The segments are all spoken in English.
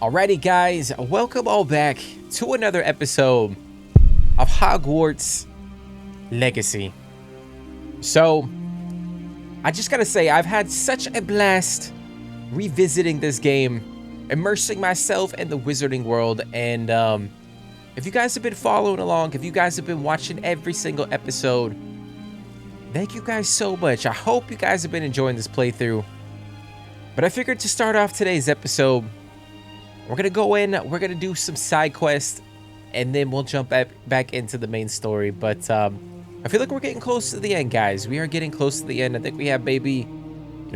Alrighty guys, welcome all back to another episode of Hogwarts Legacy. So, I just gotta say, I've had such a blast revisiting this game, immersing myself in the wizarding world, and if you guys have been following along, if you guys have been watching every single episode, thank you guys so much. I hope you guys have been enjoying this playthrough. But I figured to start off today's episode, we're gonna go in, we're gonna do some side quests, and then we'll jump back into the main story. But I feel like we're getting close to the end, guys. We are getting close to the end. I think we have maybe,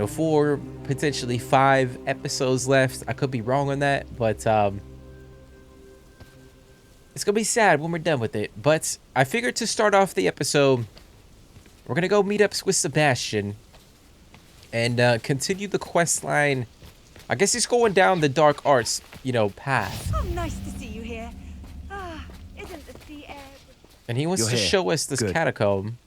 4, potentially 5 episodes left. I could be wrong on that, but it's gonna be sad when we're done with it. But I figured to start off the episode, we're gonna go meet up with Sebastian and continue the quest line. I guess he's going down the dark arts, path. Oh, nice to see you here. Isn't the sea air... And he wants to show us this catacomb.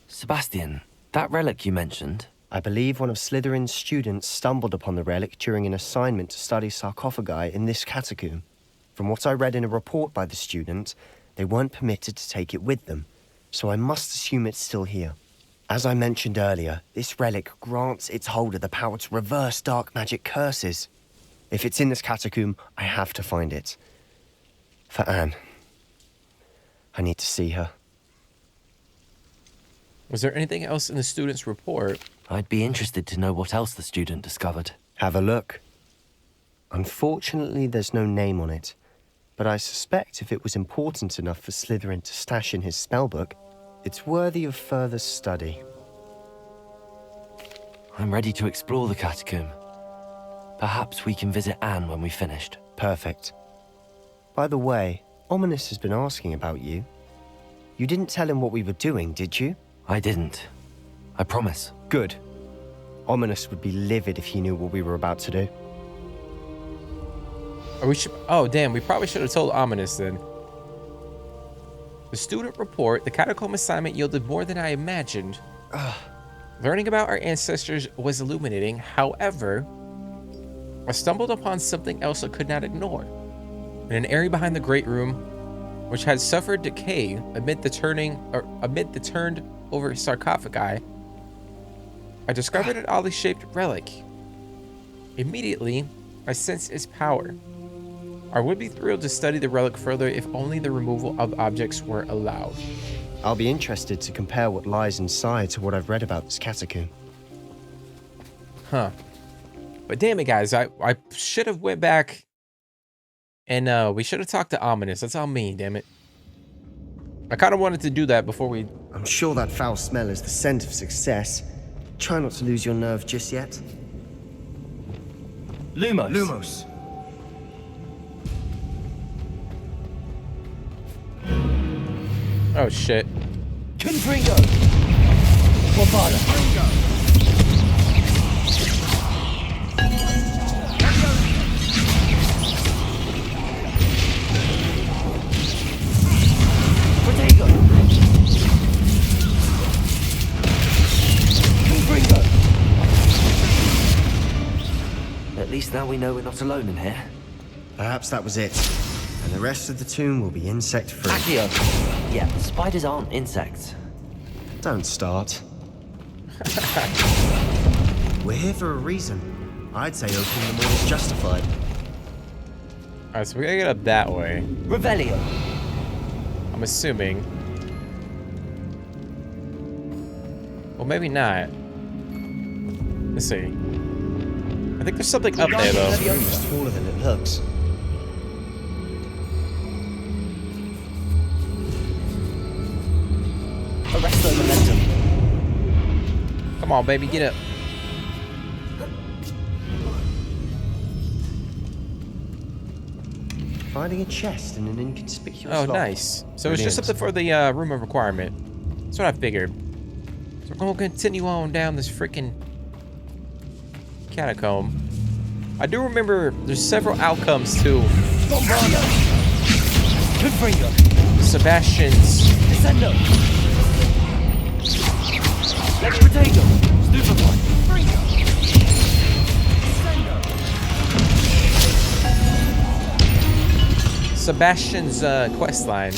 Sebastian, that relic you mentioned. I believe one of Slytherin's students stumbled upon the relic during an assignment to study sarcophagi in this catacomb. From what I read in a report by the student, they weren't permitted to take it with them, so I must assume it's still here. As I mentioned earlier, this relic grants its holder the power to reverse dark magic curses. If it's in this catacomb, I have to find it. For Anne. I need to see her. Was there anything else in the student's report? I'd be interested to know what else the student discovered. Have a look. Unfortunately, there's no name on it, but I suspect if it was important enough for Slytherin to stash in his spellbook, it's worthy of further study. I'm ready to explore the catacomb. Perhaps we can visit Anne when we've finished. Perfect. By the way, Ominous has been asking about you. You didn't tell him what we were doing, did you? I didn't. I promise. Good. Ominous would be livid if he knew what we were about to do. Oh, damn, we probably should have told Ominous then. The student report, the catacomb assignment yielded more than I imagined. Learning about our ancestors was illuminating. However, I stumbled upon something else I could not ignore. In an area behind the great room, which had suffered decay amid the turned over sarcophagi, I discovered an oddly shaped relic. Immediately, I sensed its power. I would be thrilled to study the relic further if only the removal of objects were allowed. I'll be interested to compare what lies inside to what I've read about this catacomb. Huh. But damn it, guys, I should have went back and we should have talked to Ominous. That's on me, damn it. I kind of wanted to do that before we... I'm sure that foul smell is the scent of success. Try not to lose your nerve just yet. Lumos. Lumos. Oh, shit. Confringo! Bombada! Protego! Confringo! At least now we know we're not alone in here. Perhaps that was it. And the rest of the tomb will be insect-free. Accio! Yeah, spiders aren't insects. Don't start. We're here for a reason. I'd say opening the door is justified. Alright, so we gotta get up that way. Revelio! I'm assuming. Well, maybe not. Let's see. I think there's something up there, though. It's smaller than it looks. Arresto momentum. Come on, baby, get up. Finding a chest in an inconspicuous Oh, lock. nice. So it's just something for the room of requirement. That's what I figured. So we're gonna continue on down this freaking catacomb. I do remember there's several outcomes to Sebastian's Descendo! Lex Protego! Stupefy! Sebastian's quest line.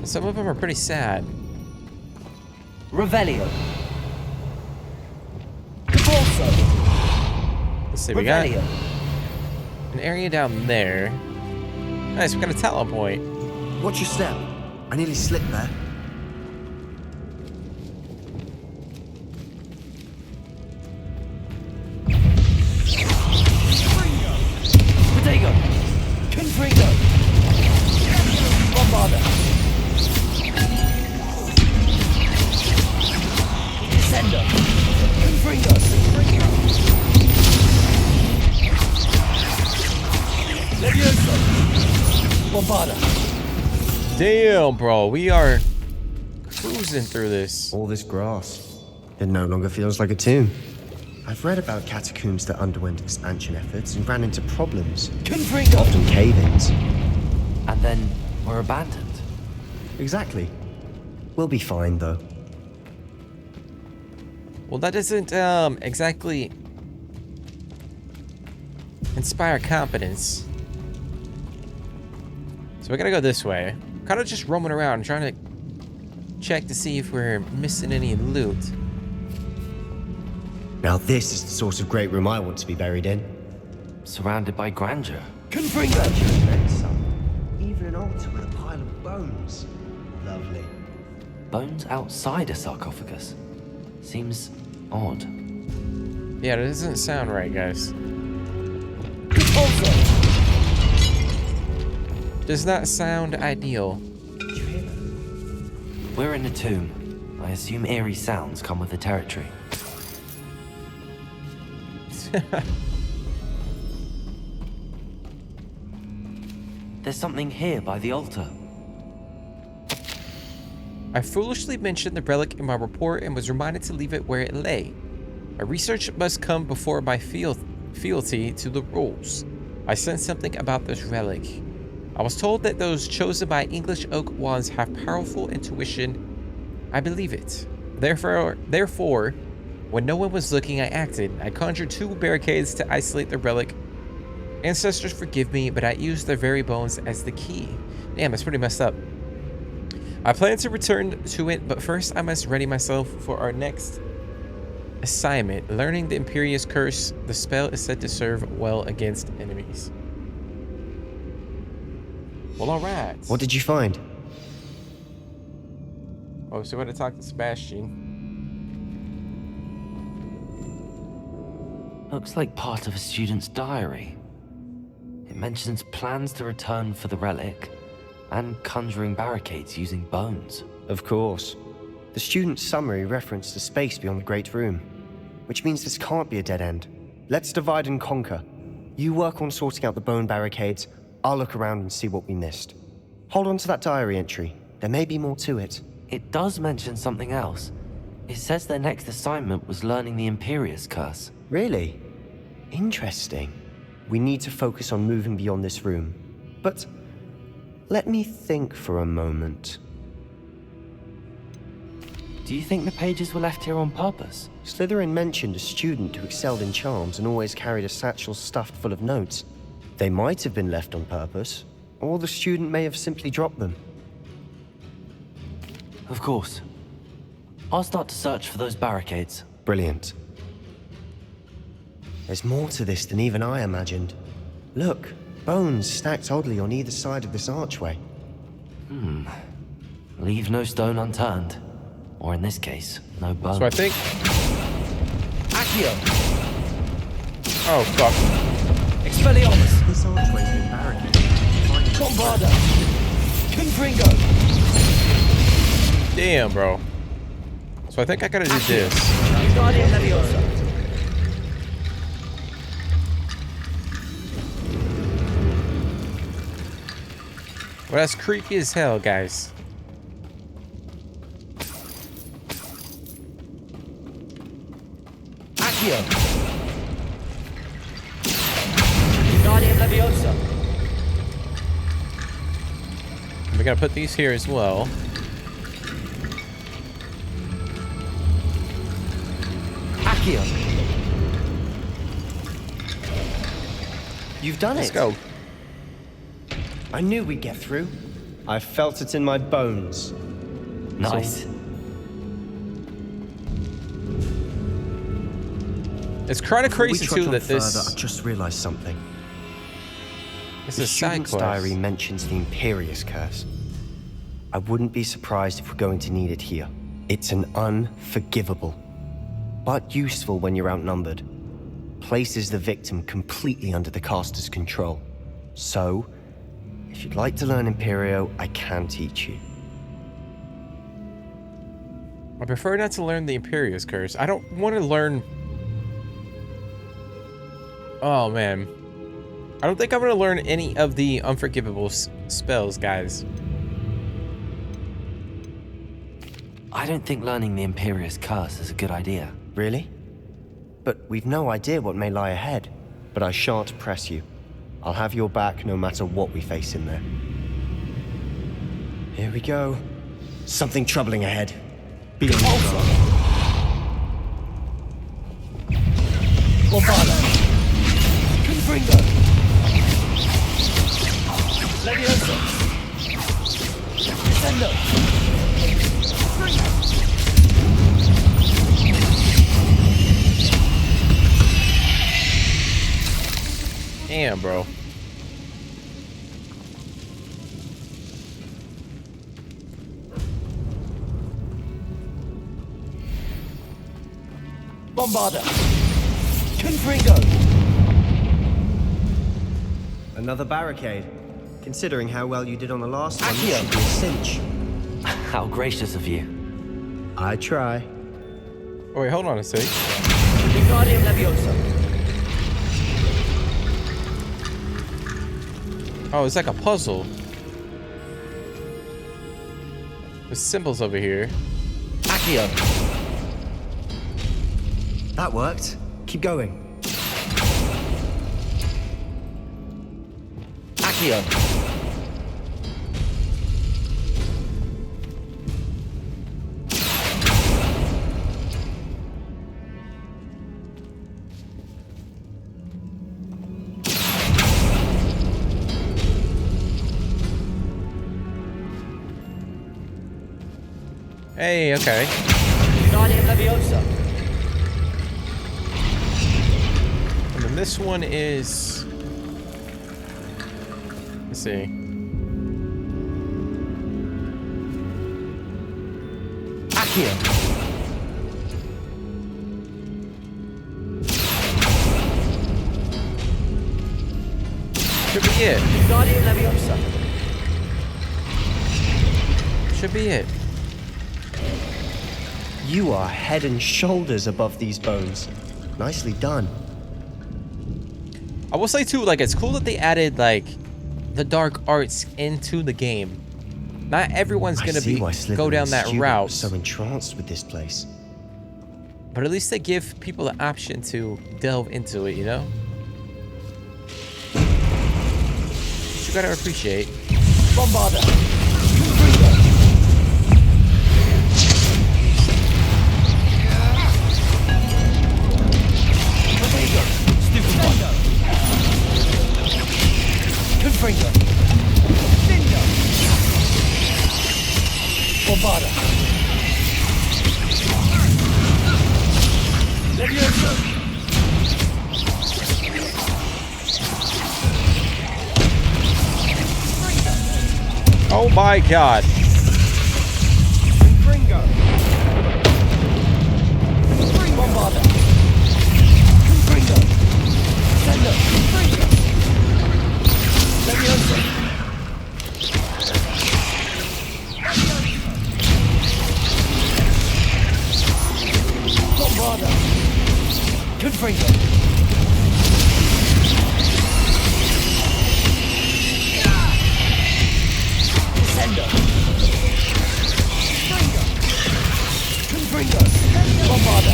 Some of them are pretty sad. Revelio. Caborso. Let's see, we got Revelio. an area down there. Nice, we got a teleport. Watch your step. I nearly slipped there. Protego. Confringo. Bombarda. Descendo. Confringo. Levioso. Bombarda. Damn, bro, we are cruising through this. All this grass. It no longer feels like a tomb. I've read about catacombs that underwent expansion efforts and ran into problems, Confringo. often cave-ins. And then were abandoned. Exactly. We'll be fine, though. Well, that doesn't exactly inspire confidence. So we gotta go this way. Kind of just roaming around, trying to check to see if we're missing any loot. Now this is the sort of great room I want to be buried in. Surrounded by grandeur. Confringo. Even an altar with a pile of bones. Lovely. Bones outside a sarcophagus. Seems odd. Yeah, that doesn't sound right, guys. Does not sound ideal. Did you hear that? We're in a tomb. I assume eerie sounds come with the territory. There's something here by the altar. I foolishly mentioned the relic in my report and was reminded to leave it where it lay. My research must come before my fealty to the rules. I sensed something about this relic. I was told that those chosen by English oak wands have powerful intuition. I believe it. Therefore, when no one was looking, I acted. I conjured 2 barricades to isolate the relic. Ancestors forgive me, but I used their very bones as the key. Damn, that's pretty messed up. I plan to return to it, but first I must ready myself for our next assignment. Learning the Imperious Curse. The spell is said to serve well against enemies. Well, alright. What did you find? Oh, so we're gonna talk to Sebastian. Looks like part of a student's diary. It mentions plans to return for the relic and conjuring barricades using bones. Of course. The student's summary referenced the space beyond the Great Room, which means this can't be a dead end. Let's divide and conquer. You work on sorting out the bone barricades. I'll look around and see what we missed. Hold on to that diary entry. There may be more to it. It does mention something else. It says their next assignment was learning the Imperious Curse. Really? Interesting. We need to focus on moving beyond this room. But let me think for a moment. Do you think the pages were left here on purpose? Slytherin mentioned a student who excelled in charms and always carried a satchel stuffed full of notes. They might have been left on purpose, or the student may have simply dropped them. Of course. I'll start to search for those barricades. Brilliant. There's more to this than even I imagined. Look, bones stacked oddly on either side of this archway. Leave no stone unturned. Or in this case, no bone. So I think... Accio! Oh, fuck. Expelliarmus! This archway's been barricaded. Bombarda! Confringo! Damn, bro. So I think I gotta do this. Guardian Leviosa! Well, that's creepy as hell, guys. Accio! Guardian Leviosa! We gotta put these here as well. Accio! You've done Let's it. go. I knew we'd get through. I felt it in my bones. Nice. It's kind of Before we crazy trudge too on that further, I this just realized something. is The a side student's quest. diary mentions the Imperius curse. I wouldn't be surprised if we're going to need it here. It's an unforgivable, but useful when you're outnumbered. Places the victim completely under the caster's control. So, if you'd like to learn Imperio, I can teach you. I prefer not to learn the Imperius curse. I don't want to learn. Oh man, I don't think I'm gonna learn any of the unforgivable spells, guys. I don't think learning the Imperius curse is a good idea. Really? But we've no idea what may lie ahead. But I shan't press you. I'll have your back no matter what we face in there. Here we go. Something troubling ahead. Be on your guard. Bombarda. Confringo. Levioso. Descendo. Damn, bro. Bombarda. Confringo. Another barricade. Considering how well you did on the last one, it Accio. should be a cinch. How gracious of you. I try. Oh wait, hold on a sec. Wingardium Levioso. Oh, it's like a puzzle. There's symbols over here. Accio. That worked. Keep going. Accio. Hey, okay. Wingardium Levioso. And then this one is. Let's see. Accio. Should be it. Wingardium Leviosa. Should be it. You are head and shoulders above these bones. Nicely done. I will say too, like it's cool that they added like the dark arts into the game. Not everyone's I gonna see be why go down Slytherin's that student route, was so entranced with this place. but at least they give people the option to delve into it. You know, which you gotta appreciate. Bombarda. Confringo. Omega. Stupefy. Confringo. Ninja. Bombarda. Levioso. Oh my God! Confringo. Bombarda. Confringo. Sendo. Confringo. Levioso. Bombarda. Confringo. Sendo. Confringo. Bombarda.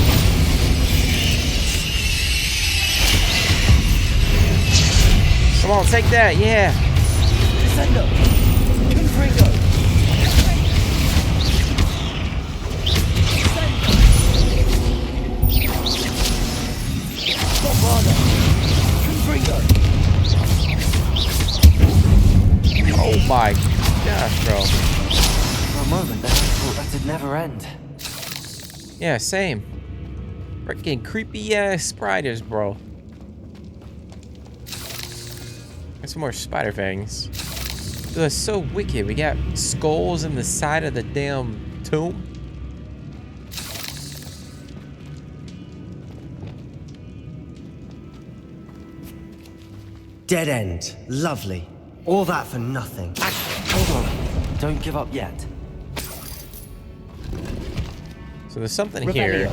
Come on, take that, yeah. Descendo. Confringo. Bombarda. Confringo. bro. For a moment there, I thought that'd never end. Yeah, same. Freaking creepy ass spiders, bro. Got some more spider fangs. Dude, that's so wicked. We got skulls in the side of the damn tomb. Dead end. Lovely. All that for nothing. Hold on. Don't give up yet. So there's something here.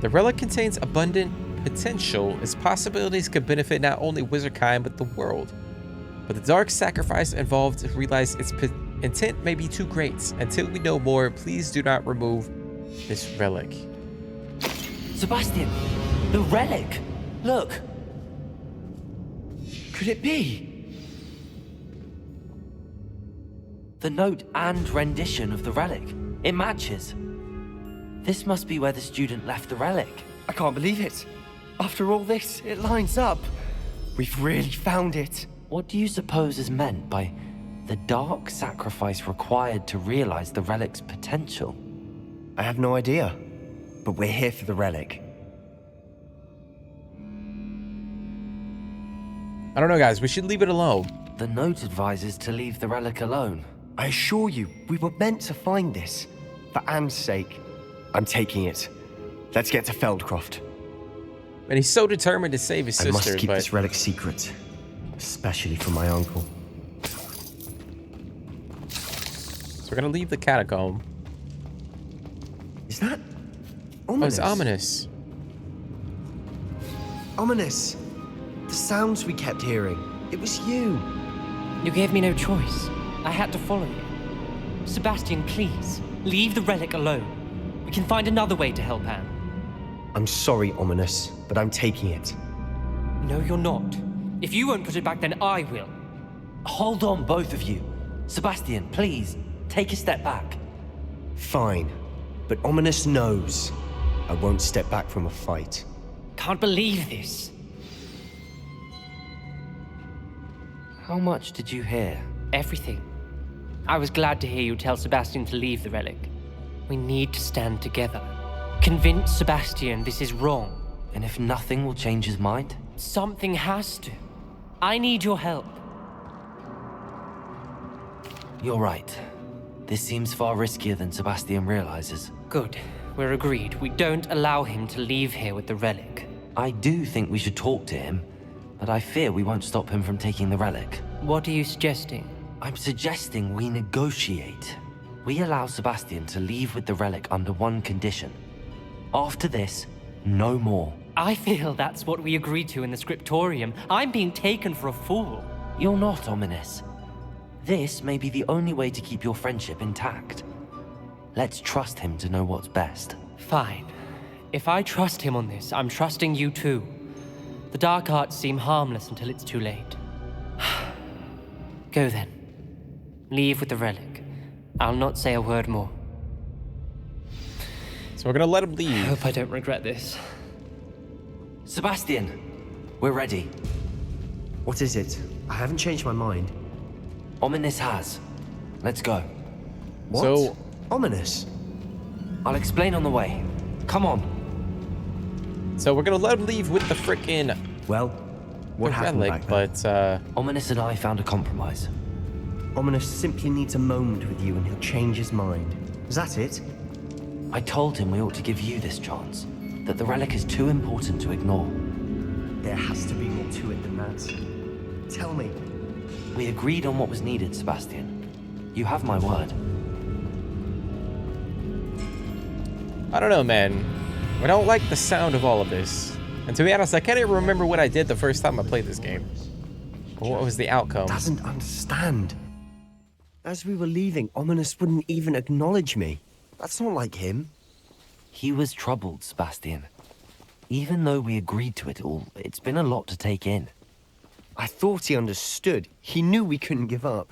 The relic contains abundant potential, as possibilities could benefit not only wizardkind but the world. But the dark sacrifice involved to realize its intent may be too great. Until we know more, please do not remove this relic. Sebastian, the relic. Look. Could it be? The note and rendition of the relic. It matches. This must be where the student left the relic. I can't believe it. After all this, it lines up. We've really found it. What do you suppose is meant by the dark sacrifice required to realize the relic's potential? I have no idea. But we're here for the relic. I don't know, guys. We should leave it alone. The note advises to leave the relic alone. I assure you, we were meant to find this. For Anne's sake. I'm taking it. Let's get to Feldcroft. And he's so determined to save his I sister, must keep but this relic secret. Especially from my uncle. so we're gonna leave the catacomb. Is that Oh, ominous? it's ominous. Ominous. The sounds we kept hearing. It was you. You gave me no choice. I had to follow you. Sebastian, please, leave the relic alone. We can find another way to help Anne. I'm sorry, Ominous, but I'm taking it. No, you're not. If you won't put it back, then I will. Hold on, both of you. Sebastian, please, take a step back. Fine. But Ominous knows I won't step back from a fight. Can't believe this. How much did you hear? Everything. I was glad to hear you tell Sebastian to leave the relic. We need to stand together. Convince Sebastian this is wrong. And if nothing will change his mind? Something has to. I need your help. You're right. This seems far riskier than Sebastian realizes. Good. We're agreed. We don't allow him to leave here with the relic. I do think we should talk to him, but I fear we won't stop him from taking the relic. What are you suggesting? I'm suggesting we negotiate. We allow Sebastian to leave with the relic under one condition. After this, no more. I feel that's what we agreed to in the scriptorium. I'm being taken for a fool. You're not, Ominous. This may be the only way to keep your friendship intact. Let's trust him to know what's best. Fine. If I trust him on this, I'm trusting you too. The dark arts seem harmless until it's too late. Go then. Leave with the relic. I'll not say a word more. So we're gonna let him I leave. hope I don't regret this. Sebastian, we're ready. What is it? I haven't changed my mind. Ominous has. Let's go. What? So- Ominous? I'll explain on the way. Come on. So we're gonna let him leave with the frickin' Well, what happened relic, back then? but Ominous and I found a compromise. Ominous simply needs a moment with you and he'll change his mind. Is that it? I told him we ought to give you this chance, that the relic is too important to ignore. There has to be more to it than that. Tell me. We agreed on what was needed, Sebastian. You have my word. I don't know, man. I don't like the sound of all of this. And to be honest, I can't even remember what I did the first time I played this game. Or what was the outcome? Doesn't understand. As we were leaving, Ominous wouldn't even acknowledge me. That's not like him. He was troubled, Sebastian. Even though we agreed to it all, it's been a lot to take in. I thought he understood. He knew we couldn't give up.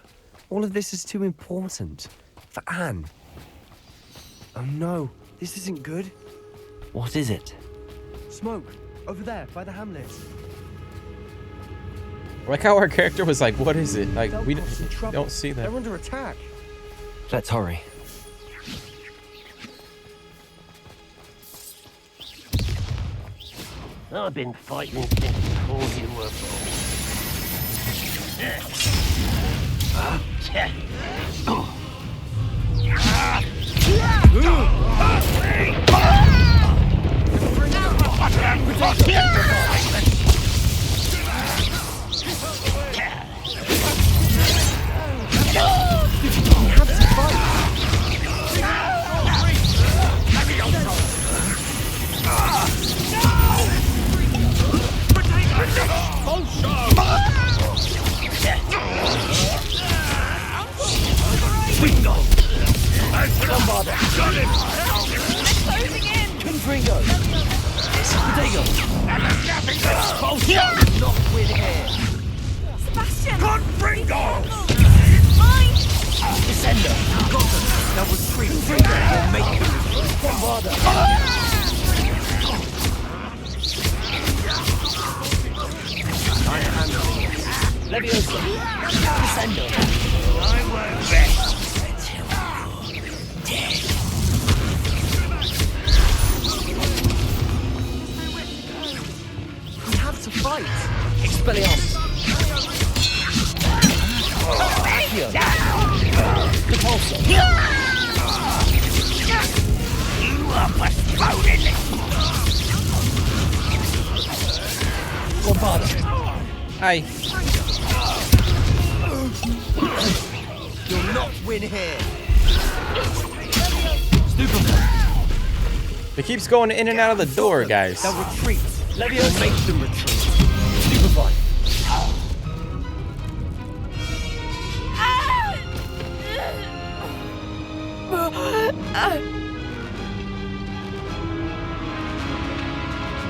All of this is too important. For Anne. Oh no, this isn't good. What is it? Smoke, over there, by the hamlet. Like how our character was like, what is it? Like, we don't see that. They're under attack. Let's hurry. I've been fighting since before you were born. Sebastian! Confringo! Mine! Descender! Got them! Now retreat! Confringo will make them! Bombarda! I handle it. Leviosa! Descender! I won't rest until you're dead. We have to fight! Expelliarmus! Accio! Repulsor! You are postponing it! Bombarda! Hi. You'll not win here! Stupefy! It keeps going in and out of the door, guys. Now retreat! Leviosa! Make them retreat! Stupefy!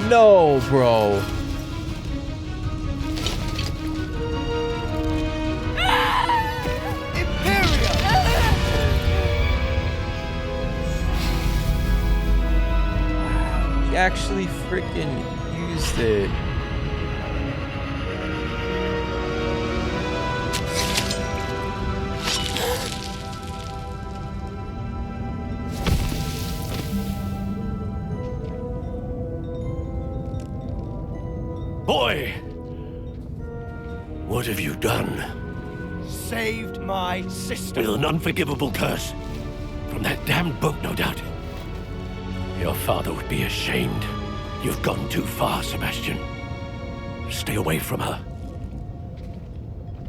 No, bro. He actually freaking used it. Boy! What have you done? Saved my sister! With an unforgivable curse. From that damned book, no doubt. Your father would be ashamed. You've gone too far, Sebastian. Stay away from her.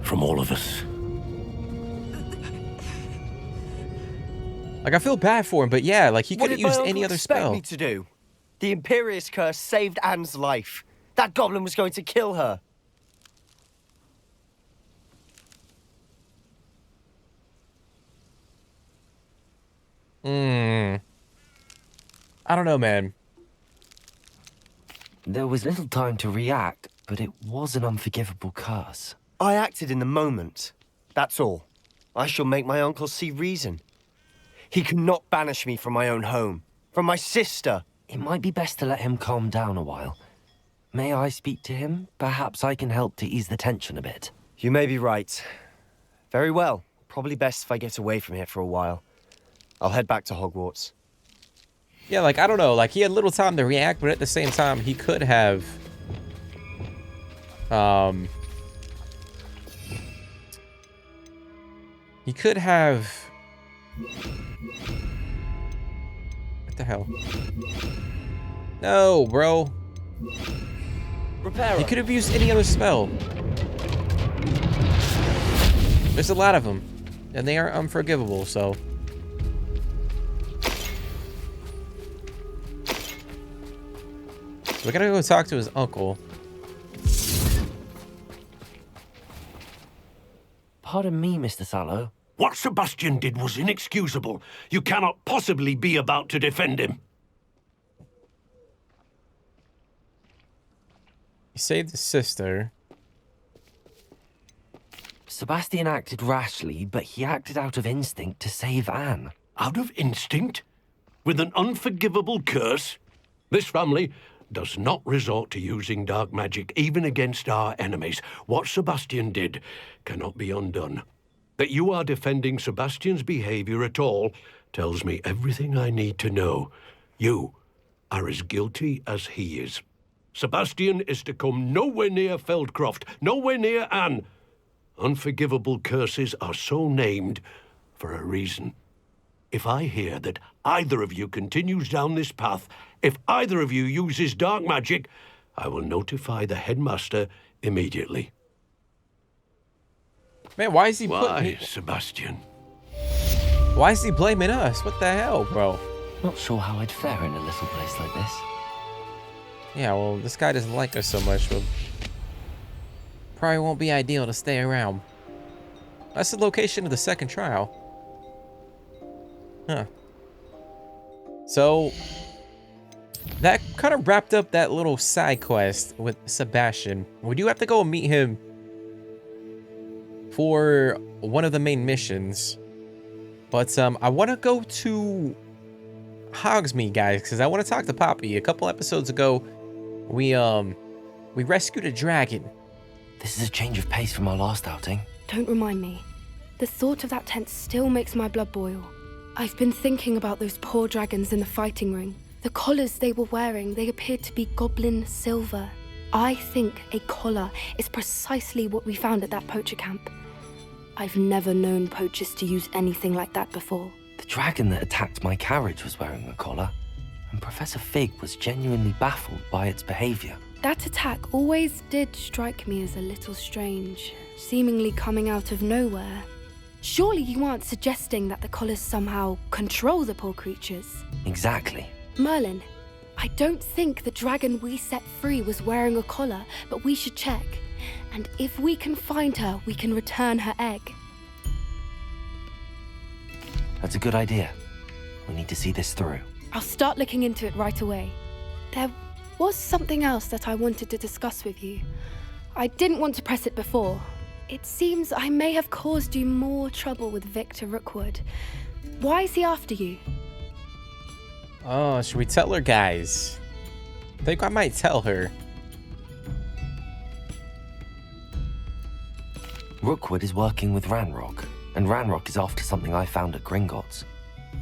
From all of us. Like, I feel bad for him, but yeah, like, he could have used any other spell. What did my uncle expect me to do? The Imperious Curse saved Anne's life. That goblin was going to kill her. I don't know, man. There was little time to react, but it was an unforgivable curse. I acted in the moment. That's all. I shall make my uncle see reason. He cannot banish me from my own home, from my sister. It might be best to let him calm down a while. May I speak to him? Perhaps I can help to ease the tension a bit. You may be right. Very well. Probably best if I get away from here for a while. I'll head back to Hogwarts. Yeah, like, I don't know. Like, he had little time to react, but at the same time, he could have... He could have... What the hell? No, bro. Repair. He could have used any other spell. There's a lot of them. And they are unforgivable, so... We gotta go talk to his uncle. Pardon me, Mr. Sallow. What Sebastian did was inexcusable. You cannot possibly be about to defend him. He saved his sister. Sebastian acted rashly, but he acted out of instinct to save Anne. Out of instinct? With an unforgivable curse? This family does not resort to using dark magic even against our enemies. What Sebastian did cannot be undone. That you are defending Sebastian's behavior at all tells me everything I need to know. You are as guilty as he is. Sebastian is to come nowhere near Feldcroft, nowhere near Anne. Unforgivable curses are so named for a reason. If I hear that either of you continues down this path, if either of you uses dark magic, I will notify the headmaster immediately. Man, why is he Why, Sebastian? Why is he blaming us? What the hell, bro? Not sure how I'd fare in a little place like this. Yeah, well, this guy doesn't like us so much, but probably won't be ideal to stay around. That's the location of the second trial. Huh. So, that kind of wrapped up that little side quest with Sebastian. We do have to go and meet him for one of the main missions. But I want to go to Hogsmeade, guys, because I want to talk to Poppy. A couple episodes ago, we rescued a dragon. This is a change of pace from our last outing. Don't remind me. The thought of that tent still makes my blood boil. I've been thinking about those poor dragons in the fighting ring. The collars they were wearing, they appeared to be goblin silver. I think a collar is precisely what we found at that poacher camp. I've never known poachers to use anything like that before. The dragon that attacked my carriage was wearing a collar, and Professor Fig was genuinely baffled by its behavior. That attack always did strike me as a little strange, seemingly coming out of nowhere. Surely you aren't suggesting that the collars somehow control the poor creatures? Exactly. Merlin, I don't think the dragon we set free was wearing a collar, but we should check. And if we can find her, we can return her egg. That's a good idea. We need to see this through. I'll start looking into it right away. There was something else that I wanted to discuss with you. I didn't want to press it before. It seems I may have caused you more trouble with Victor Rookwood. Why is he after you? Oh, should we tell her, guys? I think I might tell her. Rookwood is working with Ranrock, and Ranrock is after something I found at Gringotts.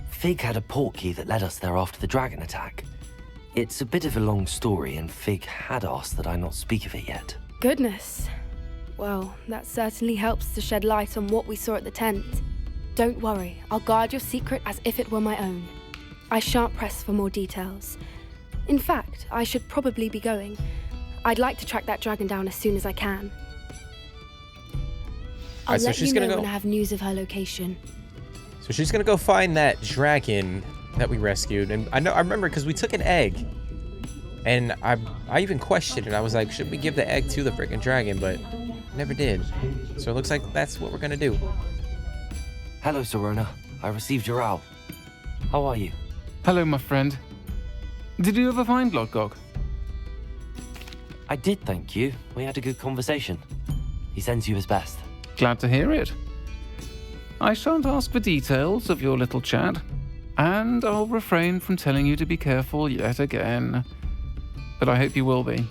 Fig had a portkey that led us there after the dragon attack. It's a bit of a long story, and Fig had asked that I not speak of it yet. Goodness. Well, that certainly helps to shed light on what we saw at the tent. Don't worry, I'll guard your secret as if it were my own. I shan't press for more details. In fact, I should probably be going. I'd like to track that dragon down as soon as I can. I'll so let she's you gonna know go- when I have news of her location. So she's gonna go find that dragon that we rescued, and I remember because we took an egg, and I even questioned it. I was like, should we give the egg to the freaking dragon? But never did. So it looks like that's what we're gonna do. Hello, Sorona. I received your owl. How are you? Hello, my friend. Did you ever find Lodgok? I did, thank you. We had a good conversation. He sends you his best. Glad to hear it. I shan't ask for details of your little chat, and I'll refrain from telling you to be careful yet again. But I hope you will be,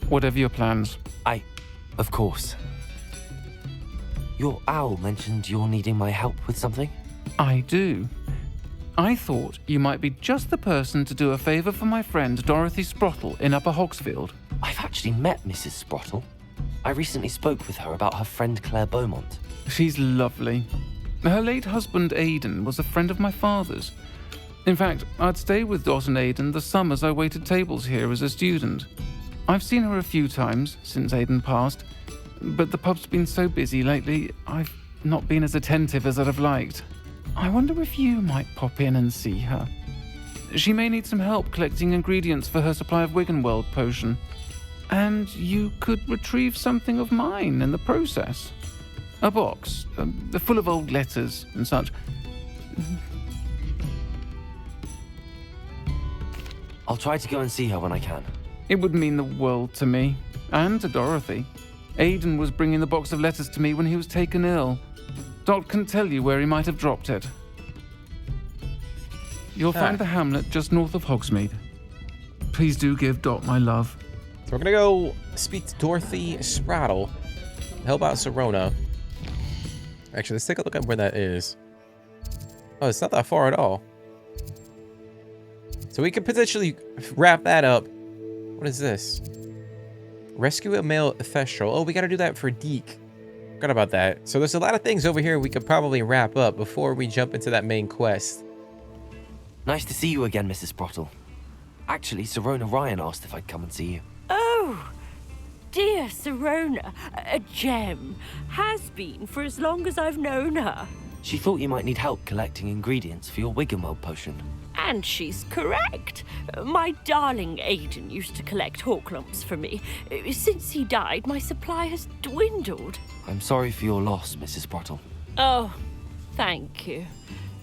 whatever your plans. Of course. Your owl mentioned you're needing my help with something? I do. I thought you might be just the person to do a favour for my friend Dorothy Sprottle in Upper Hogsfield. I've actually met Mrs. Sprottle. I recently spoke with her about her friend Claire Beaumont. She's lovely. Her late husband Aidan was a friend of my father's. In fact, I'd stay with Dot and Aidan the summers I waited tables here as a student. I've seen her a few times since Aidan passed, but the pub's been so busy lately, I've not been as attentive as I'd have liked. I wonder if you might pop in and see her. She may need some help collecting ingredients for her supply of Wiggenweld potion. And you could retrieve something of mine in the process. A box, full of old letters and such. I'll try to go and see her when I can. It would mean the world to me, and to Dorothy. Aidan was bringing the box of letters to me when he was taken ill. Dot can tell you where he might have dropped it. You'll find the hamlet just north of Hogsmeade. Please do give Dot my love. So we're gonna go speak to Dorothy Sprattle, help out Sirona. Actually, let's take a look at where that is. Oh, it's not that far at all. So we could potentially wrap that up. What is this? Rescue a male thestral. Oh, we gotta do that for Deke. Forgot about that. So there's a lot of things over here we could probably wrap up before we jump into that main quest. Nice to see you again, Mrs. Sprottle. Actually, Sirona Ryan asked if I'd come and see you. Oh, dear Sirona, a gem. Has been for as long as I've known her. She thought you might need help collecting ingredients for your Wiggenweld potion. And she's correct. My darling Aiden used to collect Horklumps for me. Since he died, my supply has dwindled. I'm sorry for your loss, Mrs. Sprottle. Oh, thank you.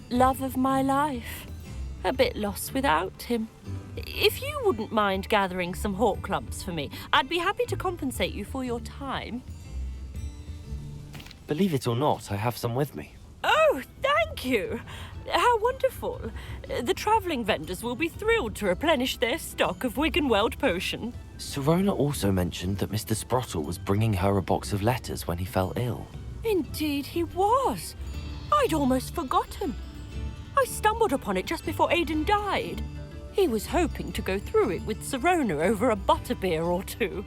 Love of my life. A bit lost without him. If you wouldn't mind gathering some Horklumps for me, I'd be happy to compensate you for your time. Believe it or not, I have some with me. Oh, thank you. How wonderful. The travelling vendors will be thrilled to replenish their stock of Wiggenweld potion. Sirona also mentioned that Mr. Sprottle was bringing her a box of letters when he fell ill. Indeed he was. I'd almost forgotten. I stumbled upon it just before Aiden died. He was hoping to go through it with Sirona over a butterbeer or two.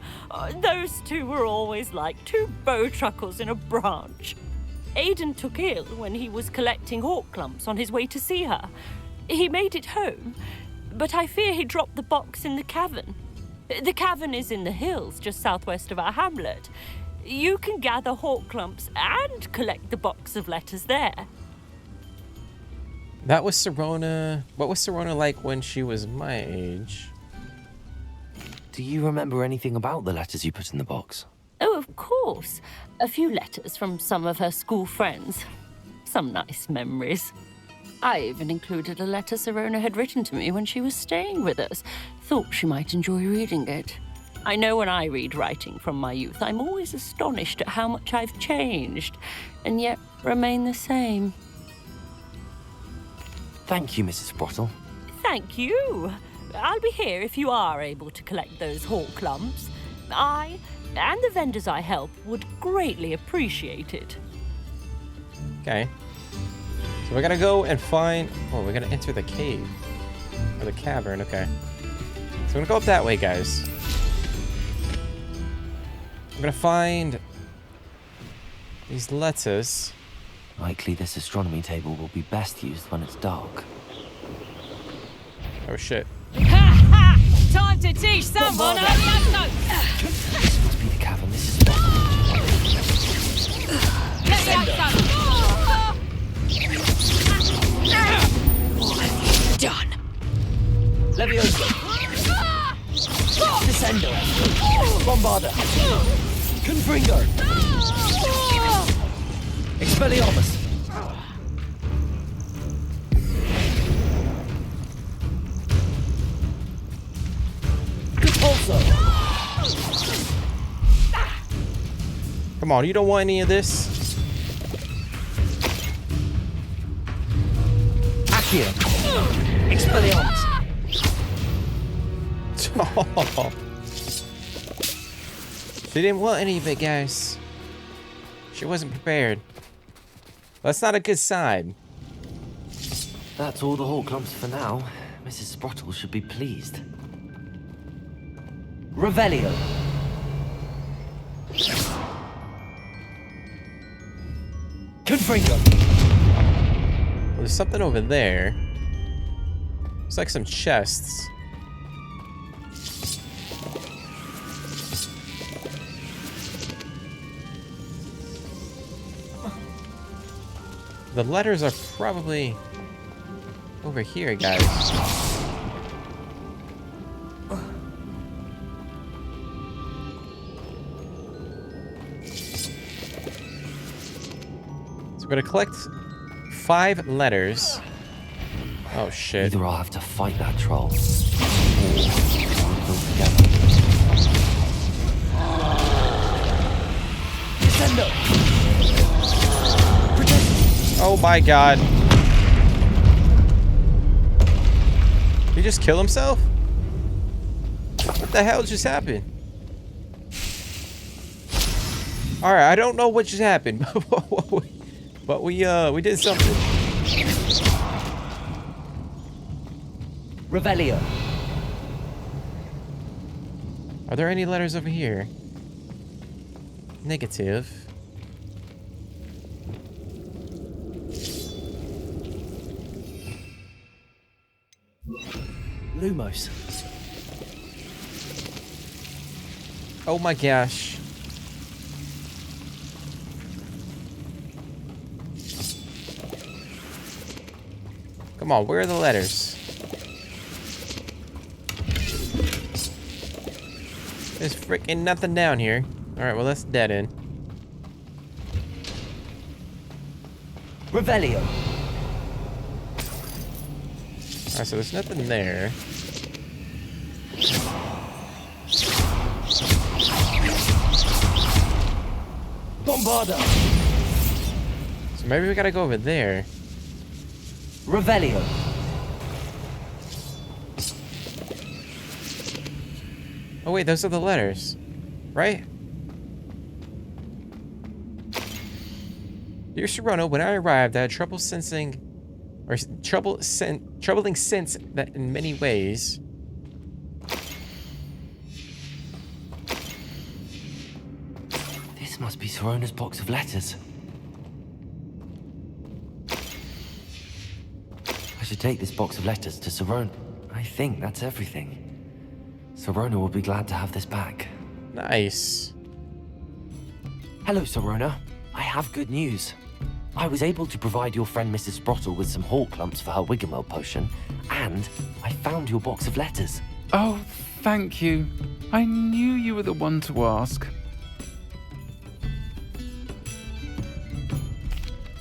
Those two were always like two bowtruckles in a branch. Aiden took ill when he was collecting Horklumps on his way to see her. He made it home, but I fear he dropped the box in the cavern. The cavern is in the hills just southwest of our hamlet. You can gather Horklumps and collect the box of letters there. That was Sirona. What was Sirona like when she was my age? Do you remember anything about the letters you put in the box? Oh, of course. A few letters from some of her school friends. Some nice memories. I even included a letter Sirona had written to me when she was staying with us. Thought she might enjoy reading it. I know when I read writing from my youth, I'm always astonished at how much I've changed, and yet remain the same. Thank you, Mrs. Sprottle. Thank you. I'll be here if you are able to collect those Horklumps. I and the vendors I help would greatly appreciate it. Okay. So we're gonna go and find... Oh, we're gonna enter the cave. Or the cavern, okay. So we're gonna go up that way, guys. I'm gonna find these letters. Likely this astronomy table will be best used when it's dark. Oh, shit. Time to teach someone This must be the cavern, Mrs. Sprottle. What have you done? Leviosa! Descendo! Bombarda! Confringo! Expelliarmus! Compulso! Come on, you don't want any of this? Accio! Expelliarmus! She didn't want any of it, guys. She wasn't prepared. That's not a good sign. That's all the Horklumps for now. Mrs. Sprottle should be pleased. Revelio! Confringo! Well, there's something over there. It's like some chests. The letters are probably over here, guys. So we're gonna collect 5 letters. Oh shit. Either I'll have to fight that troll, or we'll go together. Descendo! Oh my god. Did he just kill himself? What the hell just happened? Alright, I don't know what just happened. But we did something. Revelio. Are there any letters over here? Negative. Lumos. Oh my gosh. Come on, where are the letters? There's freaking nothing down here. Alright, well, that's dead end. Revelio. Alright, so there's nothing there. Bombarda. So maybe we gotta go over there. Revelio. Oh wait, those are the letters, right? Dear Serrano, when I arrived, I had trouble sensing, or troubling sense that in many ways. This must be Sorona's box of letters. I should take this box of letters to Sorona. I think that's everything. Sorona will be glad to have this back. Nice. Hello, Sorona. I have good news. I was able to provide your friend Mrs. Sprottle with some hawk clumps for her Wiggenwell potion, and I found your box of letters. Oh, thank you. I knew you were the one to ask.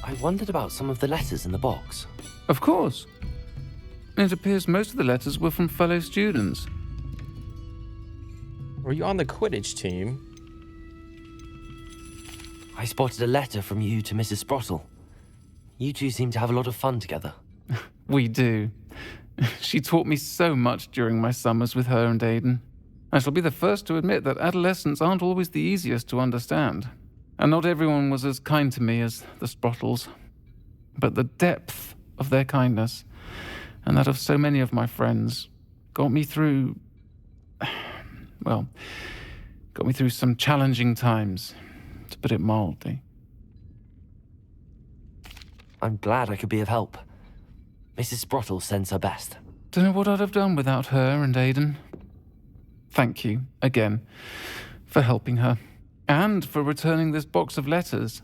I wondered about some of the letters in the box. Of course. It appears most of the letters were from fellow students. Were you on the Quidditch team? I spotted a letter from you to Mrs. Sprottle. You two seem to have a lot of fun together. We do. She taught me so much during my summers with her and Aiden. I shall be the first to admit that adolescents aren't always the easiest to understand. And not everyone was as kind to me as the Sprottles. But the depth of their kindness, and that of so many of my friends, got me through... well, got me through some challenging times, to put it mildly. I'm glad I could be of help. Mrs. Sprottle sends her best. Don't know what I'd have done without her and Aiden. Thank you, again, for helping her, and for returning this box of letters.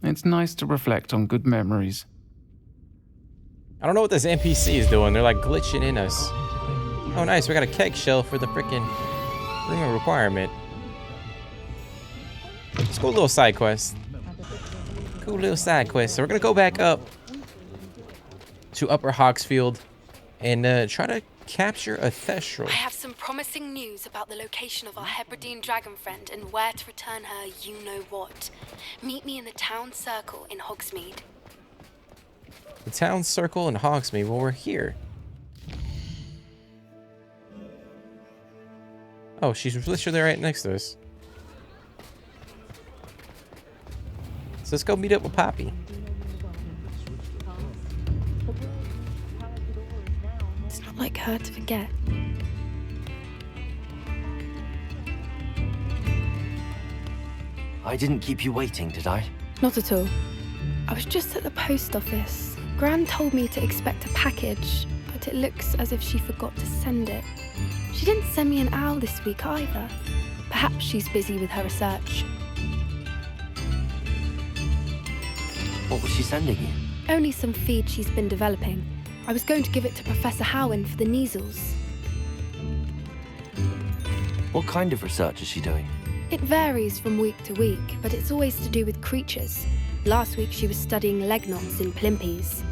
It's nice to reflect on good memories. I don't know what this NPC is doing. They're like glitching in us. Oh, nice. We got a keg shell for the freaking room of requirement. It's a cool little side quest. Cool little side quest. So we're going to go back up to Upper Hogsfield and try to capture a Thestral. I have some promising news about the location of our Hebridean dragon friend and where to return her you-know-what. Meet me in the town circle in Hogsmeade. The town circle in Hogsmeade. Well, we're here. Oh, she's literally right next to us. So let's go meet up with Poppy. It's not like her to forget. I didn't keep you waiting, did I? Not at all. I was just at the post office. Gran told me to expect a package, but it looks as if she forgot to send it. She didn't send me an owl this week either. Perhaps she's busy with her research. What was she sending you? Only some feed she's been developing. I was going to give it to Professor Howen for the measles. What kind of research is she doing? It varies from week to week, but it's always to do with creatures. Last week she was studying legnots in Plimpies.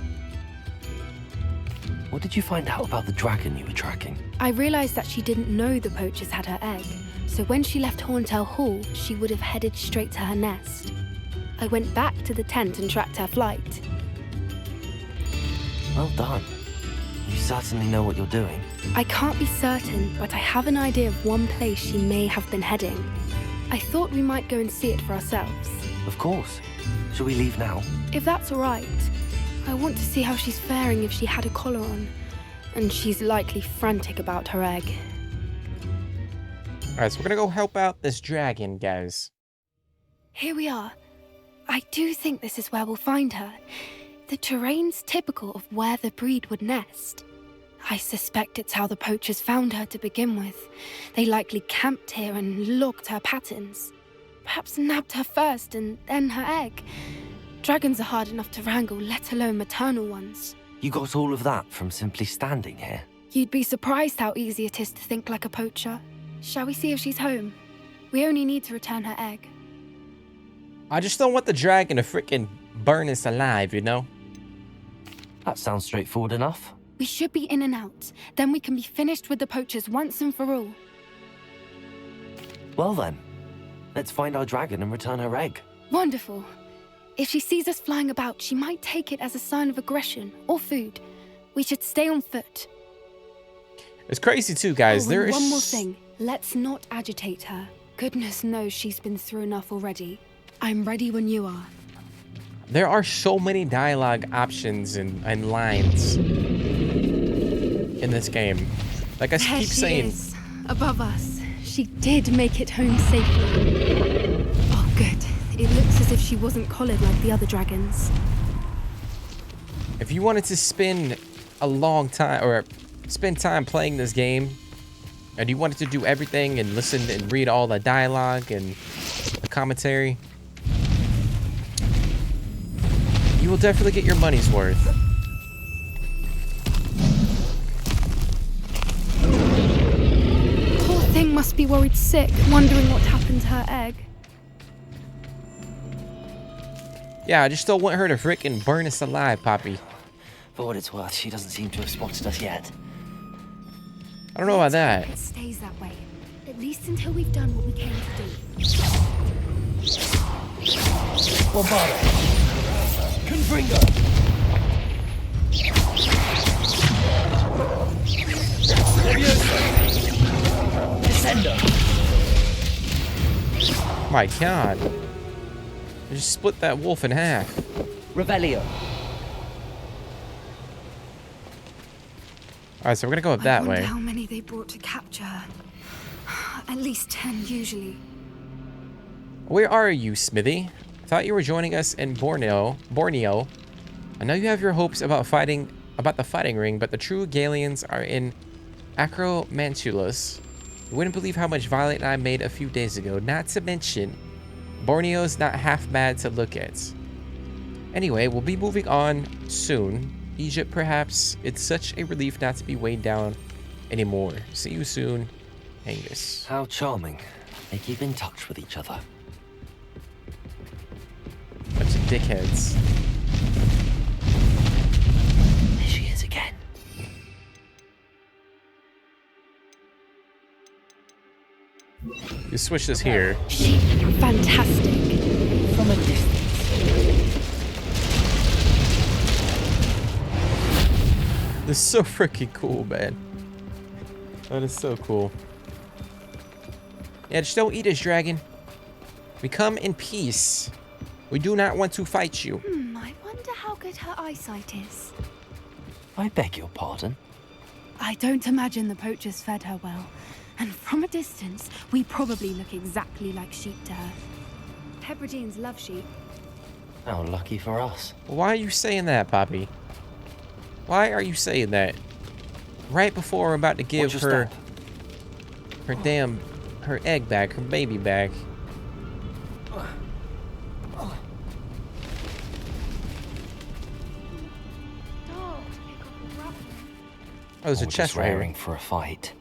What did you find out about the dragon you were tracking? I realised that she didn't know the poachers had her egg, so when she left Horntail Hall, she would have headed straight to her nest. I went back to the tent and tracked her flight. Well done. You certainly know what you're doing. I can't be certain, but I have an idea of one place she may have been heading. I thought we might go and see it for ourselves. Of course. Shall we leave now? If that's all right. I want to see how she's faring if she had a collar on. And she's likely frantic about her egg. Alright, so we're gonna go help out this dragon, guys. Here we are. I do think this is where we'll find her. The terrain's typical of where the breed would nest. I suspect it's how the poachers found her to begin with. They likely camped here and logged her patterns. Perhaps nabbed her first and then her egg. Dragons are hard enough to wrangle, let alone maternal ones. You got all of that from simply standing here? You'd be surprised how easy it is to think like a poacher. Shall we see if she's home? We only need to return her egg. I just don't want the dragon to freaking burn us alive, you know? That sounds straightforward enough. We should be in and out. Then we can be finished with the poachers once and for all. Well then, let's find our dragon and return her egg. Wonderful. If she sees us flying about, she might take it as a sign of aggression or food. We should stay on foot. It's crazy too, guys. There is one more thing. Let's not agitate her. Goodness knows she's been through enough already. I'm ready when you are. There are so many dialogue options and lines in this game. Like I keep saying, is, above us. She did make it home safely. Oh, good. It looks as if she wasn't collared like the other dragons. if you wanted to spend a long time or spend time playing this game, and you wanted to do everything and listen and read all the dialogue and the commentary, you will definitely get your money's worth. Poor thing must be worried sick, wondering what happened to her egg. Yeah, I just don't want her to frickin' burn us alive, Poppy. For what it's worth, she doesn't seem to have spotted us yet. I don't know about that. It stays that way. At least until we've done what we came to do. Bombare! Confringo! Leviosa! Descender! My God. I just split that wolf in half. Revelio! Alright, so we're gonna go up that I wonder way. how many they brought to capture her. At least 10 usually. Where are you, Smithy? Thought you were joining us in Borneo. I know you have your hopes about the fighting ring, but the true Galians are in Acromantulus. You wouldn't believe how much Violet and I made a few days ago. Not to mention, Borneo's not half bad to look at. Anyway, we'll be moving on soon. Egypt, perhaps. It's such a relief not to be weighed down anymore. See you soon, Angus. How charming. They keep in touch with each other. Bunch of dickheads. There she is again. You switch this here. She, fantastic. From a distance. This is so freaking cool, man. That is so cool. Yeah, just don't eat us, dragon. We come in peace. We do not want to fight you. I wonder how good her eyesight is. I beg your pardon. I don't imagine the poachers fed her well. And from a distance, we probably look exactly like sheep to her. Hebrideans love sheep. How lucky for us. Why are you saying that, Poppy? Why are you saying that? Right before we're about to give Watch your her her egg back, her baby back. Oh, there's a We're chest just right here. raring for a fight.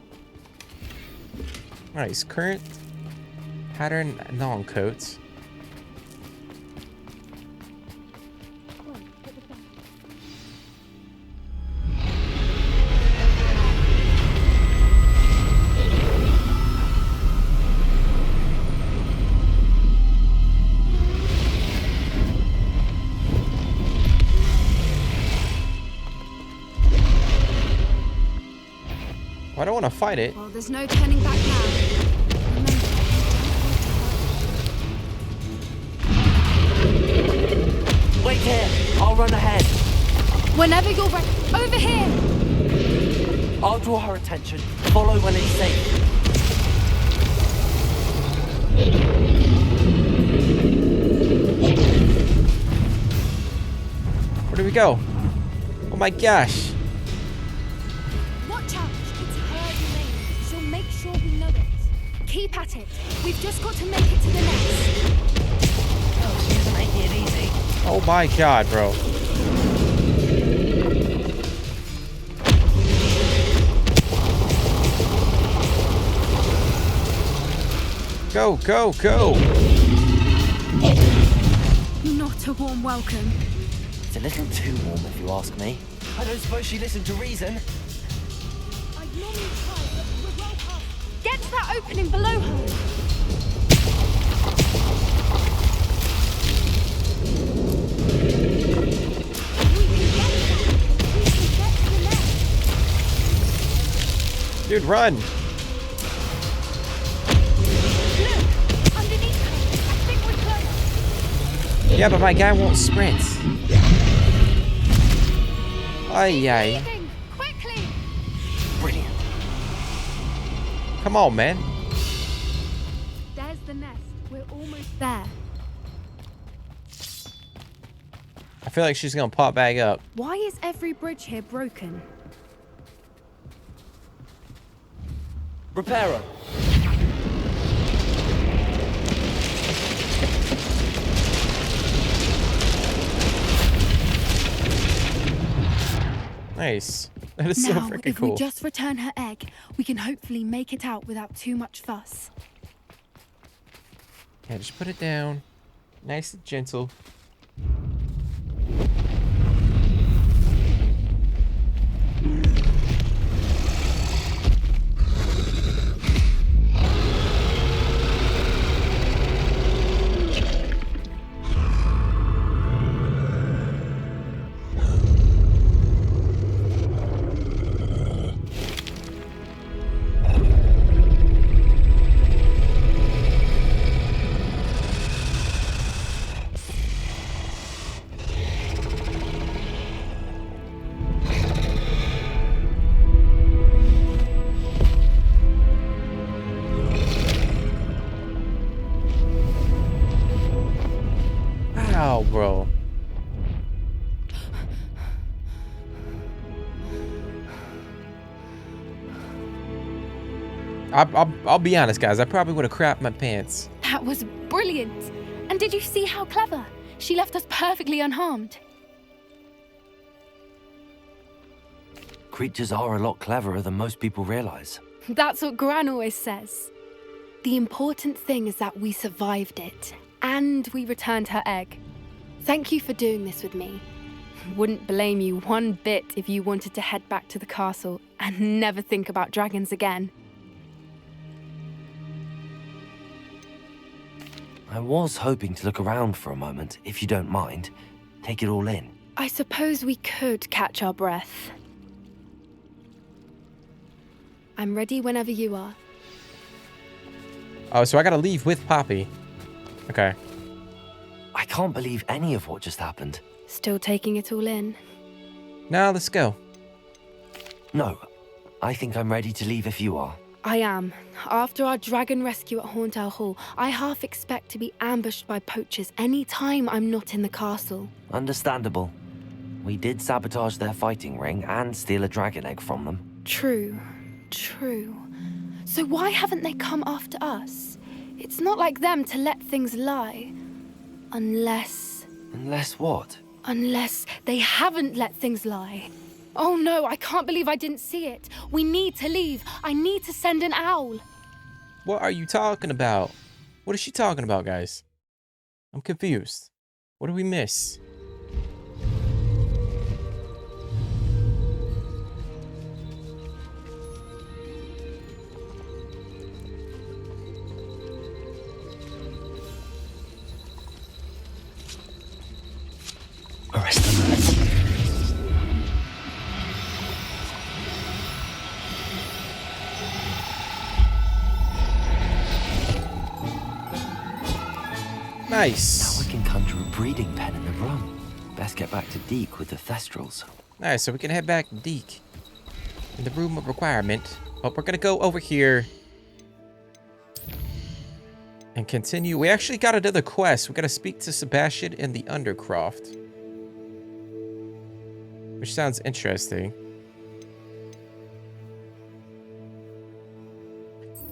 Nice. Current pattern long coats. Well, I don't want to fight it. Well, there's no turning back now. Wait here. I'll run ahead. Whenever you're ready. Over here! I'll draw her attention. Follow when it's safe. Where do we go? Oh my gosh. Watch out! It's her domain. She'll make sure we know it. Keep at it. We've just got to make it to the nest. Oh, she's making it easy. Oh my god, bro. Go, go, go. Not a warm welcome. It's a little too warm, if you ask me. I don't suppose she listened to reason. I'd normally try, but we're well past. Get to that opening below her. We can get that. We can get to the nest. Dude, run. Look, underneath her. I think we're close. Yeah, but my guy won't sprint. Ay, ay. Leaving, quickly. Brilliant. Come on, man. There's the nest. We're almost there. I feel like she's gonna pop back up. Why is every bridge here broken? Repair her. Nice. That is so Now, freaking if cool. we just return her egg, we can hopefully make it out without too much fuss. Yeah, just put it down. Nice and gentle. Wow, bro. I'll be honest, guys. I probably would have crapped my pants. That was brilliant! And did you see how clever? She left us perfectly unharmed. Creatures are a lot cleverer than most people realize. That's what Gran always says. The important thing is that we survived it, and we returned her egg. Thank you for doing this with me. Wouldn't blame you one bit if you wanted to head back to the castle and never think about dragons again. I was hoping to look around for a moment, if you don't mind. Take it all in. I suppose we could catch our breath. I'm ready whenever you are. Oh, so I gotta leave with Poppy. Okay. I can't believe any of what just happened. Still taking it all in. Now let's go. No, I think I'm ready to leave if you are. I am. After our dragon rescue at Hauntel Hall, I half expect to be ambushed by poachers any time I'm not in the castle. Understandable. We did sabotage their fighting ring and steal a dragon egg from them. True. True. So why haven't they come after us? It's not like them to let things lie. Unless what? Unless they haven't let things lie. Oh no, I can't believe I didn't see it. We need to leave. I need to send an owl. What are you talking about? What is she talking about, guys? I'm confused. What did we miss? Arrest them. Nice. Now I can conjure a breeding pen in the room. Best get back to Deke with the Thestrals. Nice, so we can head back to Deke in the room of requirement. But we're gonna go over here and continue. We actually got another quest. We gotta speak to Sebastian in the Undercroft, which sounds interesting.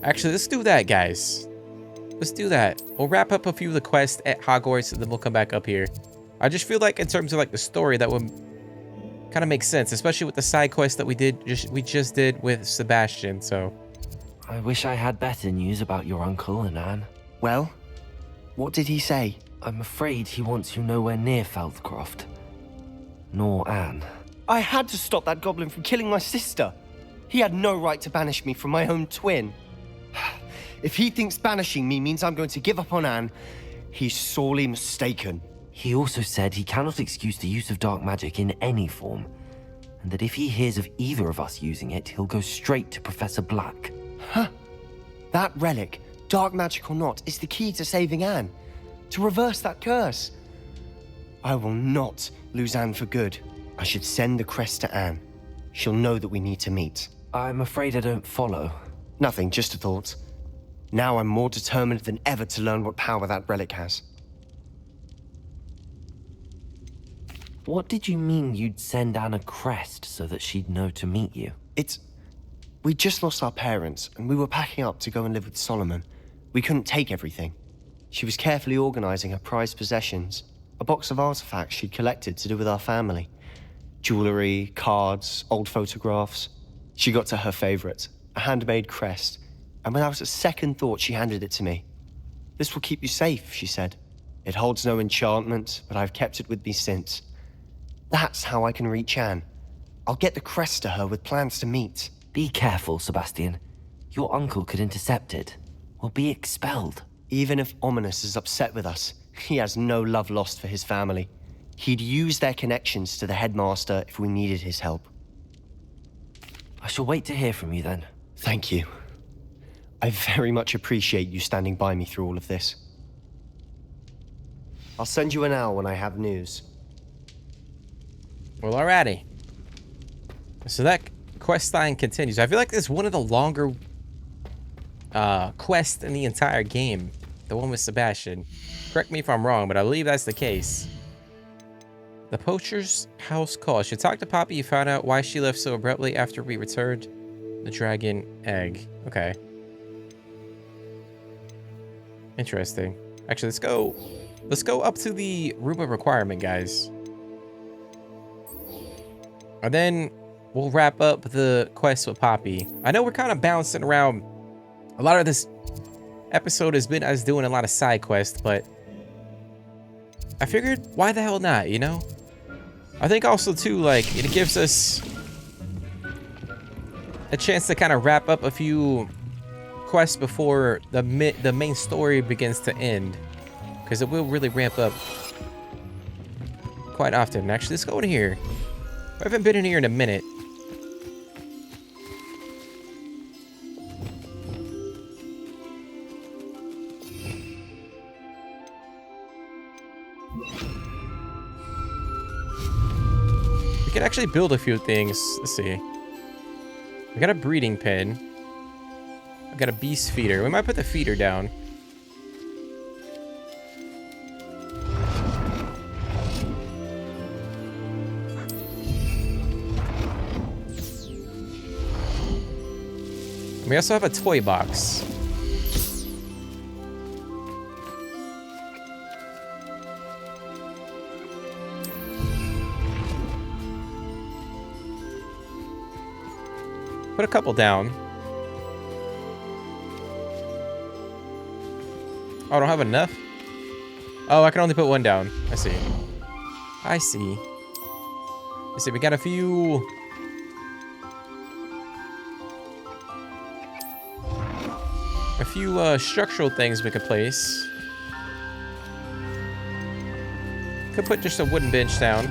Actually, let's do that, guys. Let's do that. We'll wrap up a few of the quests at Hogwarts, and then we'll come back up here. I just feel like in terms of like the story, that would kind of make sense, especially with the side quest that we just did with Sebastian. So I wish I had better news about your uncle and Anne. Well, what did he say? I'm afraid he wants you nowhere near Feldcroft. Nor Anne. I had to stop that goblin from killing my sister. He had no right to banish me from my own twin. If he thinks banishing me means I'm going to give up on Anne, he's sorely mistaken. He also said he cannot excuse the use of dark magic in any form, and that if he hears of either of us using it, he'll go straight to Professor Black. Huh? That relic, dark magic or not, is the key to saving Anne. To reverse that curse. I will not lose Anne for good. I should send the crest to Anne. She'll know that we need to meet. I'm afraid I don't follow. Nothing, just a thought. Now I'm more determined than ever to learn what power that relic has. What did you mean you'd send Anne a crest so that she'd know to meet you? We just lost our parents, and we were packing up to go and live with Solomon. We couldn't take everything. She was carefully organizing her prized possessions, a box of artifacts she'd collected to do with our family. Jewelry, cards, old photographs. She got to her favorite, a handmade crest, and without a second thought, she handed it to me. "This will keep you safe," she said. "It holds no enchantment, but I've kept it with me since. That's how I can reach Anne. I'll get the crest to her with plans to meet." Be careful, Sebastian. Your uncle could intercept it. We'll be expelled. Even if Ominous is upset with us, he has no love lost for his family. He'd use their connections to the headmaster if we needed his help. I shall wait to hear from you then. Thank you. I very much appreciate you standing by me through all of this. I'll send you an owl when I have news. well, alrighty. So that quest line continues. I feel like this is one of the longer quests in the entire game. The one with Sebastian. Correct me if I'm wrong, but I believe that's the case. The poacher's house call. Should talk to Poppy. You found out why she left so abruptly after we returned the dragon egg. Okay. Interesting. Actually, let's go up to the room of requirement, guys. And then we'll wrap up the quest with Poppy. I know we're kind of bouncing around. A lot of this episode has been us doing a lot of side quests, but I figured, why the hell not, you know? I think also, too, like, it gives us a chance to kind of wrap up a few quests before the main story begins to end, because it will really ramp up quite often. Actually, let's go in here. I haven't been in here in a minute. We can actually build a few things. Let's see. We got a breeding pen. I got a beast feeder. We might put the feeder down. We also have a toy box. Put a couple down. Oh, I don't have enough? Oh, I can only put one down. I see. I see. Let's see, we got a few... structural things we could place. Could put just a wooden bench down.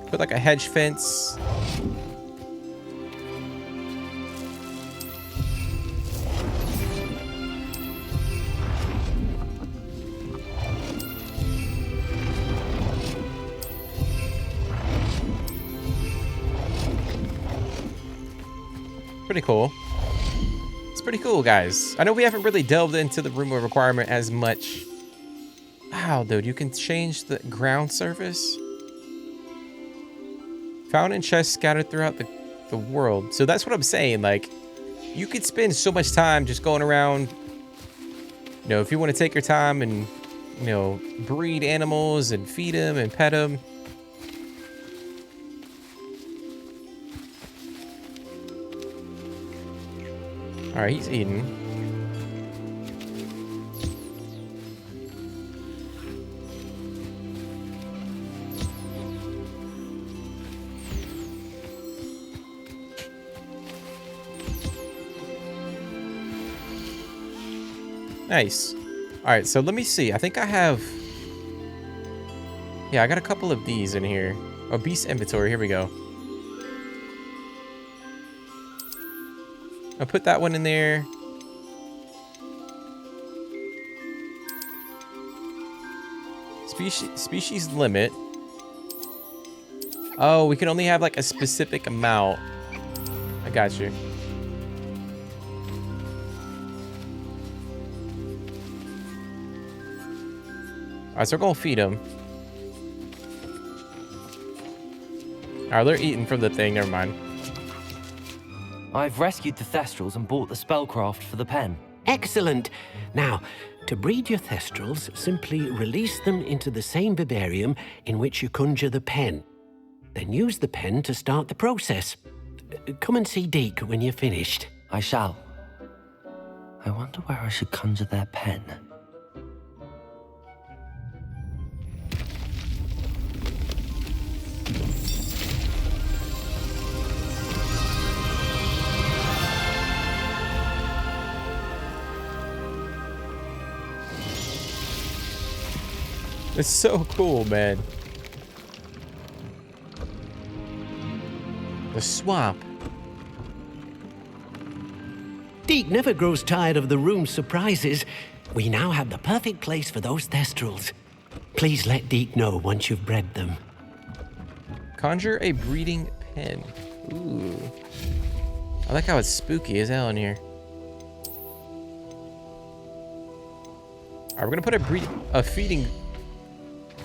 Put like a hedge fence. pretty cool. It's pretty cool, guys. I know we haven't really delved into the room of requirement as much. Wow, dude, you can change the ground surface. Found in chests scattered throughout the world. So that's what I'm saying. Like, you could spend so much time just going around. You know, if you want to take your time and, you know, breed animals and feed them and pet them. All right, he's eating. Nice. All right, so let me see. I think I have... Yeah, I got a couple of these in here. Oh, beast inventory. Here we go. I'll put that one in there. Species limit. Oh, we can only have like a specific amount. I got you. All right, so we're gonna feed them. All right, they're eating from the thing. Never mind. I've rescued the Thestrals and bought the spellcraft for the pen. Excellent. Now, to breed your Thestrals, simply release them into the same vivarium in which you conjure the pen. Then use the pen to start the process. Come and see Deke when you're finished. I shall. I wonder where I should conjure their pen. It's so cool, man. The swamp. Deke never grows tired of the room's surprises. We now have the perfect place for those Thestrals. Please let Deke know once you've bred them. Conjure a breeding pen. Ooh. I like how it's spooky as hell in here. Alright, we're gonna put a feeding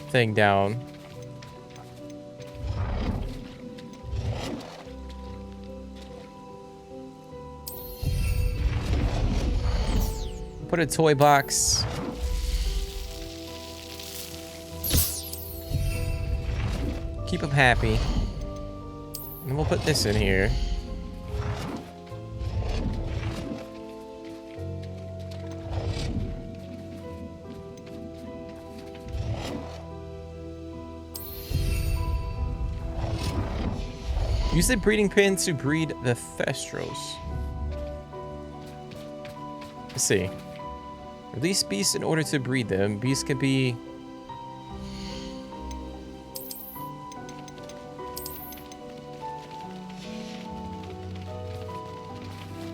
thing down. Put a toy box. Keep them happy. And we'll put this in here. Use the breeding pen to breed the Thestrals. Let's see. Release beasts in order to breed them. Beasts could be...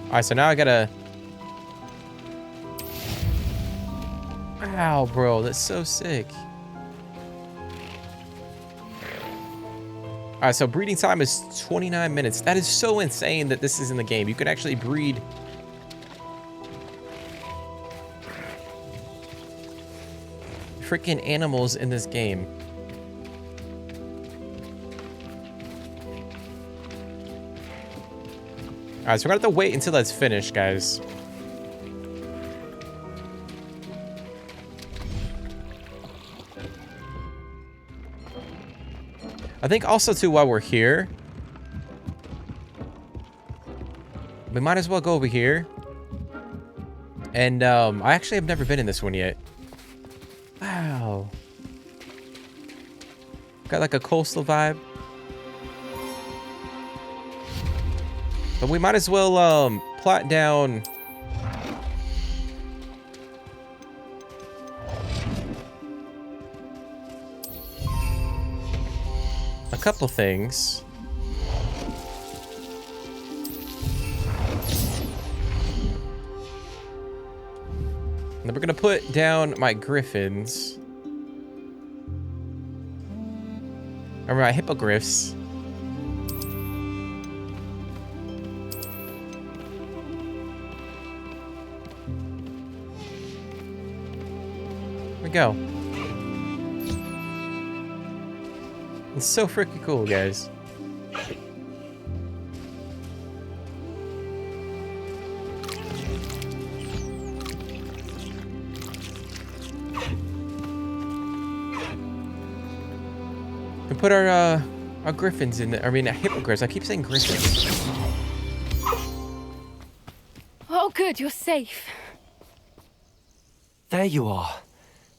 Alright, so now I gotta... Wow, bro, that's so sick. Alright, so breeding time is 29 minutes. That is so insane that this is in the game. You can actually breed... freaking animals in this game. Alright, so we're gonna have to wait until that's finished, guys. I think also, too, while we're here, we might as well go over here. And, I actually have never been in this one yet. Wow. Got like a coastal vibe. But we might as well, plot down... a couple things. And then we're gonna put down my griffins. Or my hippogriffs. go. It's so freaking cool, guys. We put our griffins in. I mean, hippogriffs. I keep saying griffins. Oh, good, you're safe. There you are.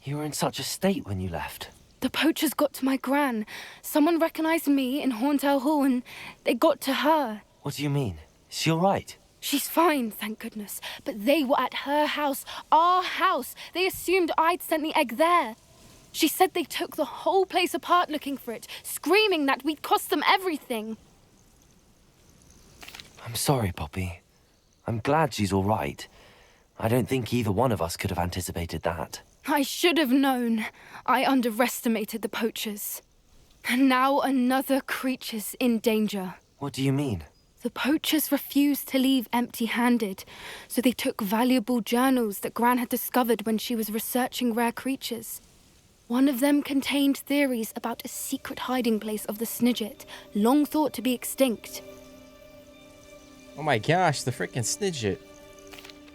You were in such a state when you left. The poachers got to my gran. Someone recognized me in Horntail Hall and they got to her. What do you mean? Is she all right? She's fine, thank goodness. But they were at her house, our house. They assumed I'd sent the egg there. She said they took the whole place apart looking for it, screaming that we'd cost them everything. I'm sorry, Poppy. I'm glad she's all right. I don't think either one of us could have anticipated that. I should have known. I underestimated the poachers. And now another creature's in danger. What do you mean? The poachers refused to leave empty-handed, so they took valuable journals that Gran had discovered when she was researching rare creatures. One of them contained theories about a secret hiding place of the Snidget, long thought to be extinct. Oh my gosh, the freaking Snidget.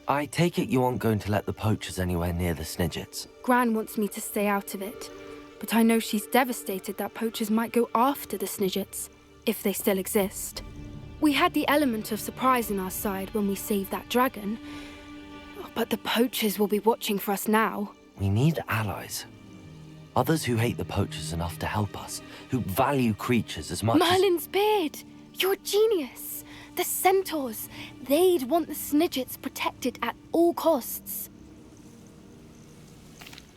I take it you aren't going to let the poachers anywhere near the Snidgets. Gran wants me to stay out of it, but I know she's devastated that poachers might go after the Snidgets, if they still exist. We had the element of surprise on our side when we saved that dragon, but the poachers will be watching for us now. We need allies. Others who hate the poachers enough to help us, who value creatures as much Merlin's beard! You're a genius! The centaurs, they'd want the Snidgets protected at all costs.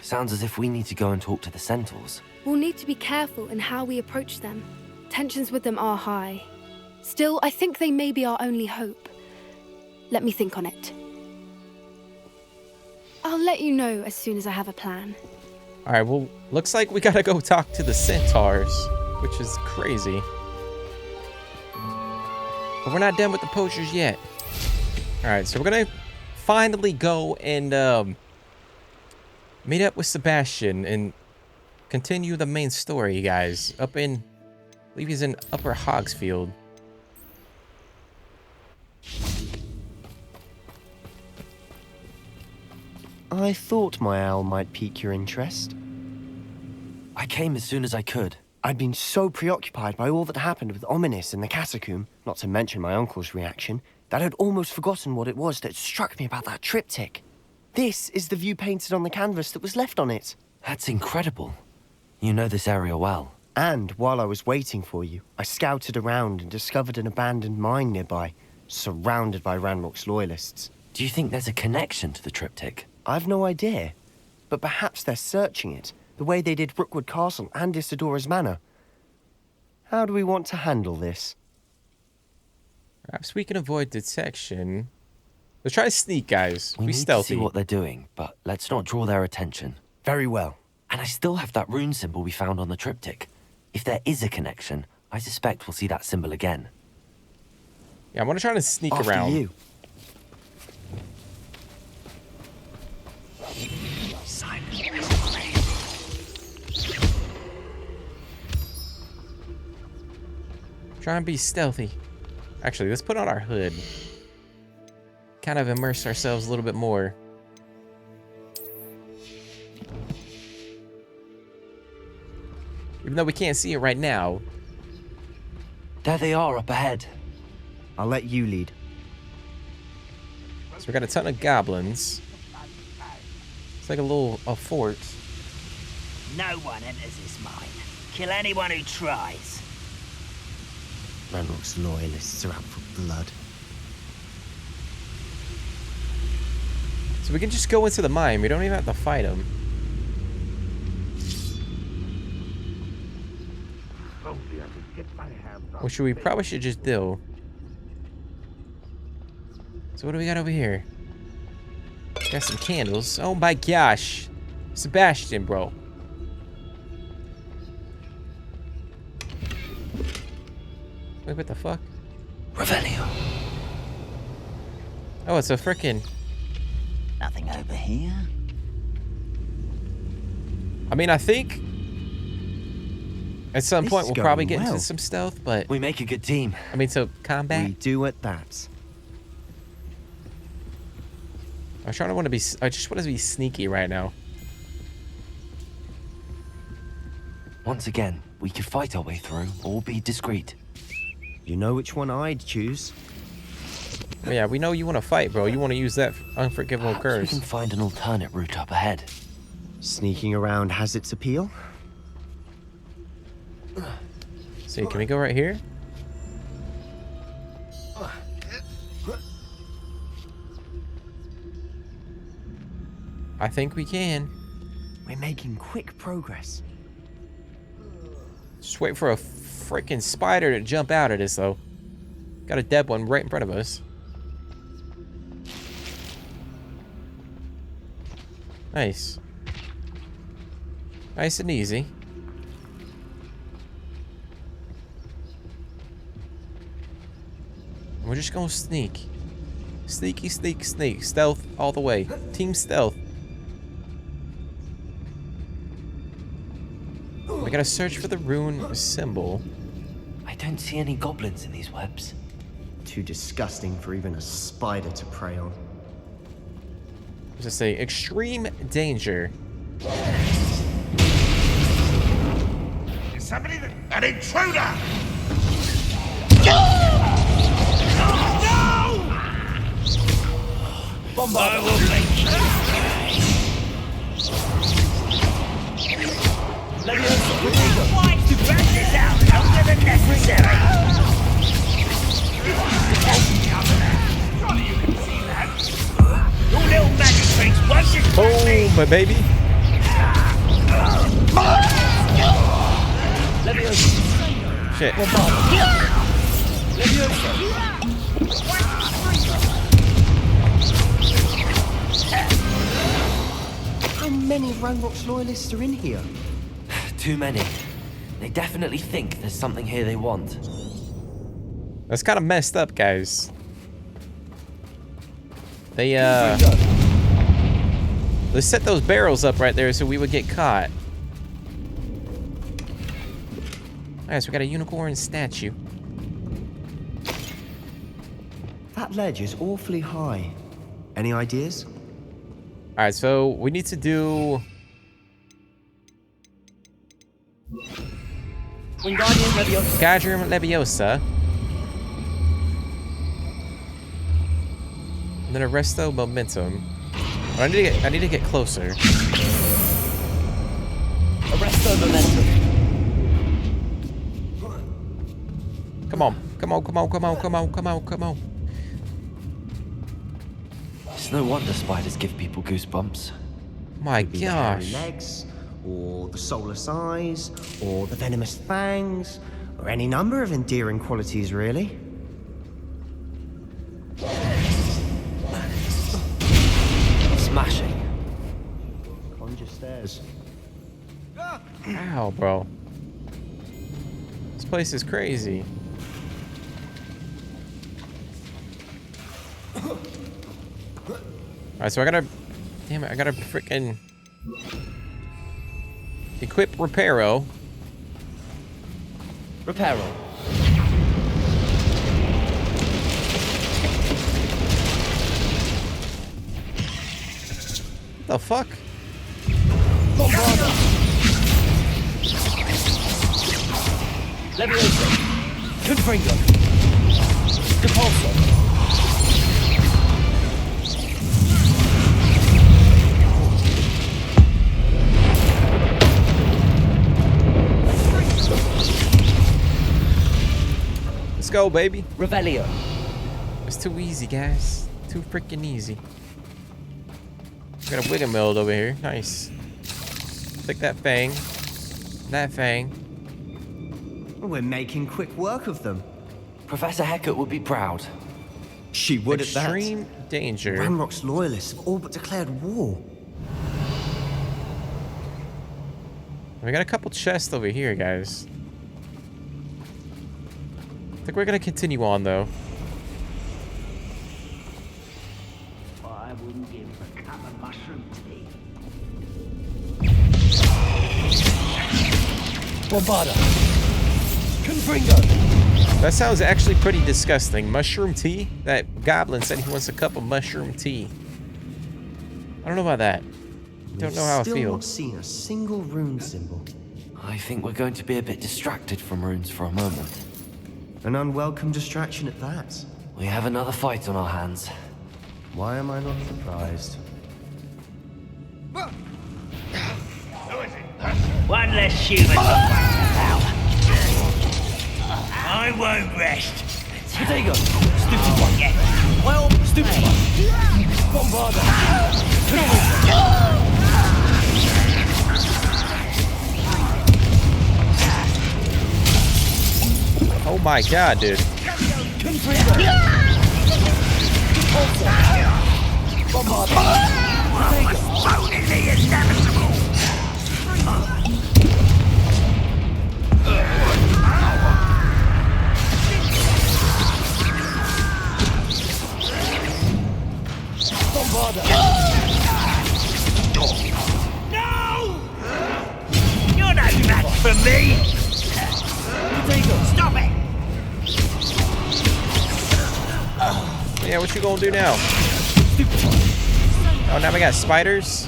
Sounds as if we need to go and talk to the centaurs. We'll need to be careful in how we approach them. Tensions with them are high. Still, I think they may be our only hope. Let me think on it. I'll let you know as soon as I have a plan. Alright, well, looks like we gotta go talk to the centaurs, which is crazy. But we're not done with the poachers yet. Alright, so we're gonna finally go and meet up with Sebastian and continue the main story, guys. Up in, I believe he's in Upper Hogsfield. I thought my owl might pique your interest. I came as soon as I could. I'd been so preoccupied by all that happened with Ominis in the catacomb, not to mention my uncle's reaction, that I'd almost forgotten what it was that struck me about that triptych. This is the view painted on the canvas that was left on it. That's incredible. You know this area well. And while I was waiting for you, I scouted around and discovered an abandoned mine nearby, surrounded by Ranrock's loyalists. Do you think there's a connection to the triptych? I've no idea, but perhaps they're searching it, the way they did Rookwood Castle and Isidora's Manor. How do we want to handle this? Perhaps we can avoid detection. Let's try to sneak, guys. We Be need stealthy. to see what they're doing, but let's not draw their attention. Very well. And I still have that rune symbol we found on the triptych. If there is a connection, I suspect we'll see that symbol again. Yeah, I'm gonna try to sneak After around. you. Try and be stealthy. Actually, let's put on our hood. Kind of immerse ourselves a little bit more. Even though we can't see it right now. There they are up ahead. I'll let you lead. So we got a ton of goblins. It's like a fort. No one enters this mine. Kill anyone who tries. Ranrock's loyalists are out for blood. So we can just go into the mine. We don't even have to fight them. Which we probably should just do. So what do we got over here? Got some candles. Oh my gosh. Sebastian, bro. Wait, what the fuck? Revelio. Oh, it's a frickin'... Nothing over here. I mean, I think at some This point is we'll going probably get well. into some stealth, but We make a good team. I mean, so combat. We do at that. I just want to be sneaky right now. Once again, we could fight our way through or be discreet. You know which one I'd choose. Yeah, we know you want to fight, bro. You want to use that unforgivable Perhaps we curse. can find an alternate route up ahead. Sneaking around has its appeal. See, can we go right here? I think we can. We're making quick progress. Just wait for a freaking spider to jump out at us, though. Got a dead one right in front of us. Nice. Nice and easy. We're just gonna sneak. Sneaky, sneak, sneak. Stealth all the way. Team stealth. We gotta search for the rune symbol. I don't see any goblins in these webs. Too disgusting for even a spider to prey on. Just say extreme danger. Is somebody an intruder? I will make you. Why to drag this out longer than necessary? Surely you can see that. Your little magic tricks won't just Oh, my baby. Shit. How many Ranrock's loyalists are in here? Too many. They definitely think there's something here they want. That's kind of messed up, guys. They set those barrels up right there so we would get caught. Alright, so we got a unicorn statue. That ledge is awfully high. Any ideas? Alright, so we need to do... Wingardium Leviosa. And then Arresto Momentum. But I need to get closer. Arresto Momentum. Come on. Come on, come on, come on, come on, come on, come on. It's no wonder spiders give people goosebumps. My Could be the hairy gosh. legs, or the soulless eyes, or the venomous fangs, or any number of endearing qualities, really. Smashing. Conjure stairs. Ow, bro. This place is crazy. Alright, so I gotta... Damn it, I gotta frickin' equip Reparo. Reparo. The fuck? Leviosa. Confringo. Depulso. Let's go, baby. Revelio. It's too easy, guys. Too freaking easy. Got a Wiggameld over here. Nice. Take that fang. That fang. We're making quick work of them. Professor Hecat would be proud. She would at that. Extreme danger. Ranrock's loyalists have all but declared war. We got a couple chests over here, guys. I think we're gonna continue on, though. I wouldn't give a cup of mushroom tea. Bombarda. Confringo. That sounds actually pretty disgusting. Mushroom tea? That goblin said he wants a cup of mushroom tea. I don't know about that. Don't know how I Still feel. not seen a single rune symbol. I think we're going to be a bit distracted from runes for a moment. An unwelcome distraction at that. We have another fight on our hands. Why am I not surprised? One less human to fight about. I won't rest. Potato! Stupid one! Yeah. Well, stupid one! Bombarda. Oh my god, dude. Slowly inevitable. Bombarda. No! You're no match for me. Stop it! Yeah, what you gonna do now? Oh, now we got spiders.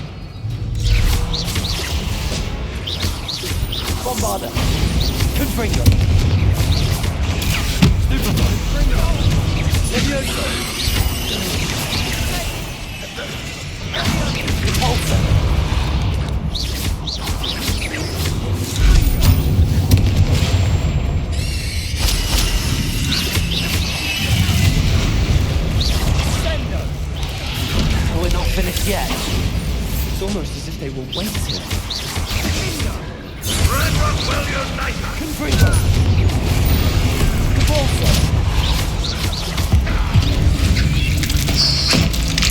Bombarda. Confringo. Levioso. Repulsor. We're not finished yet. It's almost as if they were waiting. Confringo. Repulsor.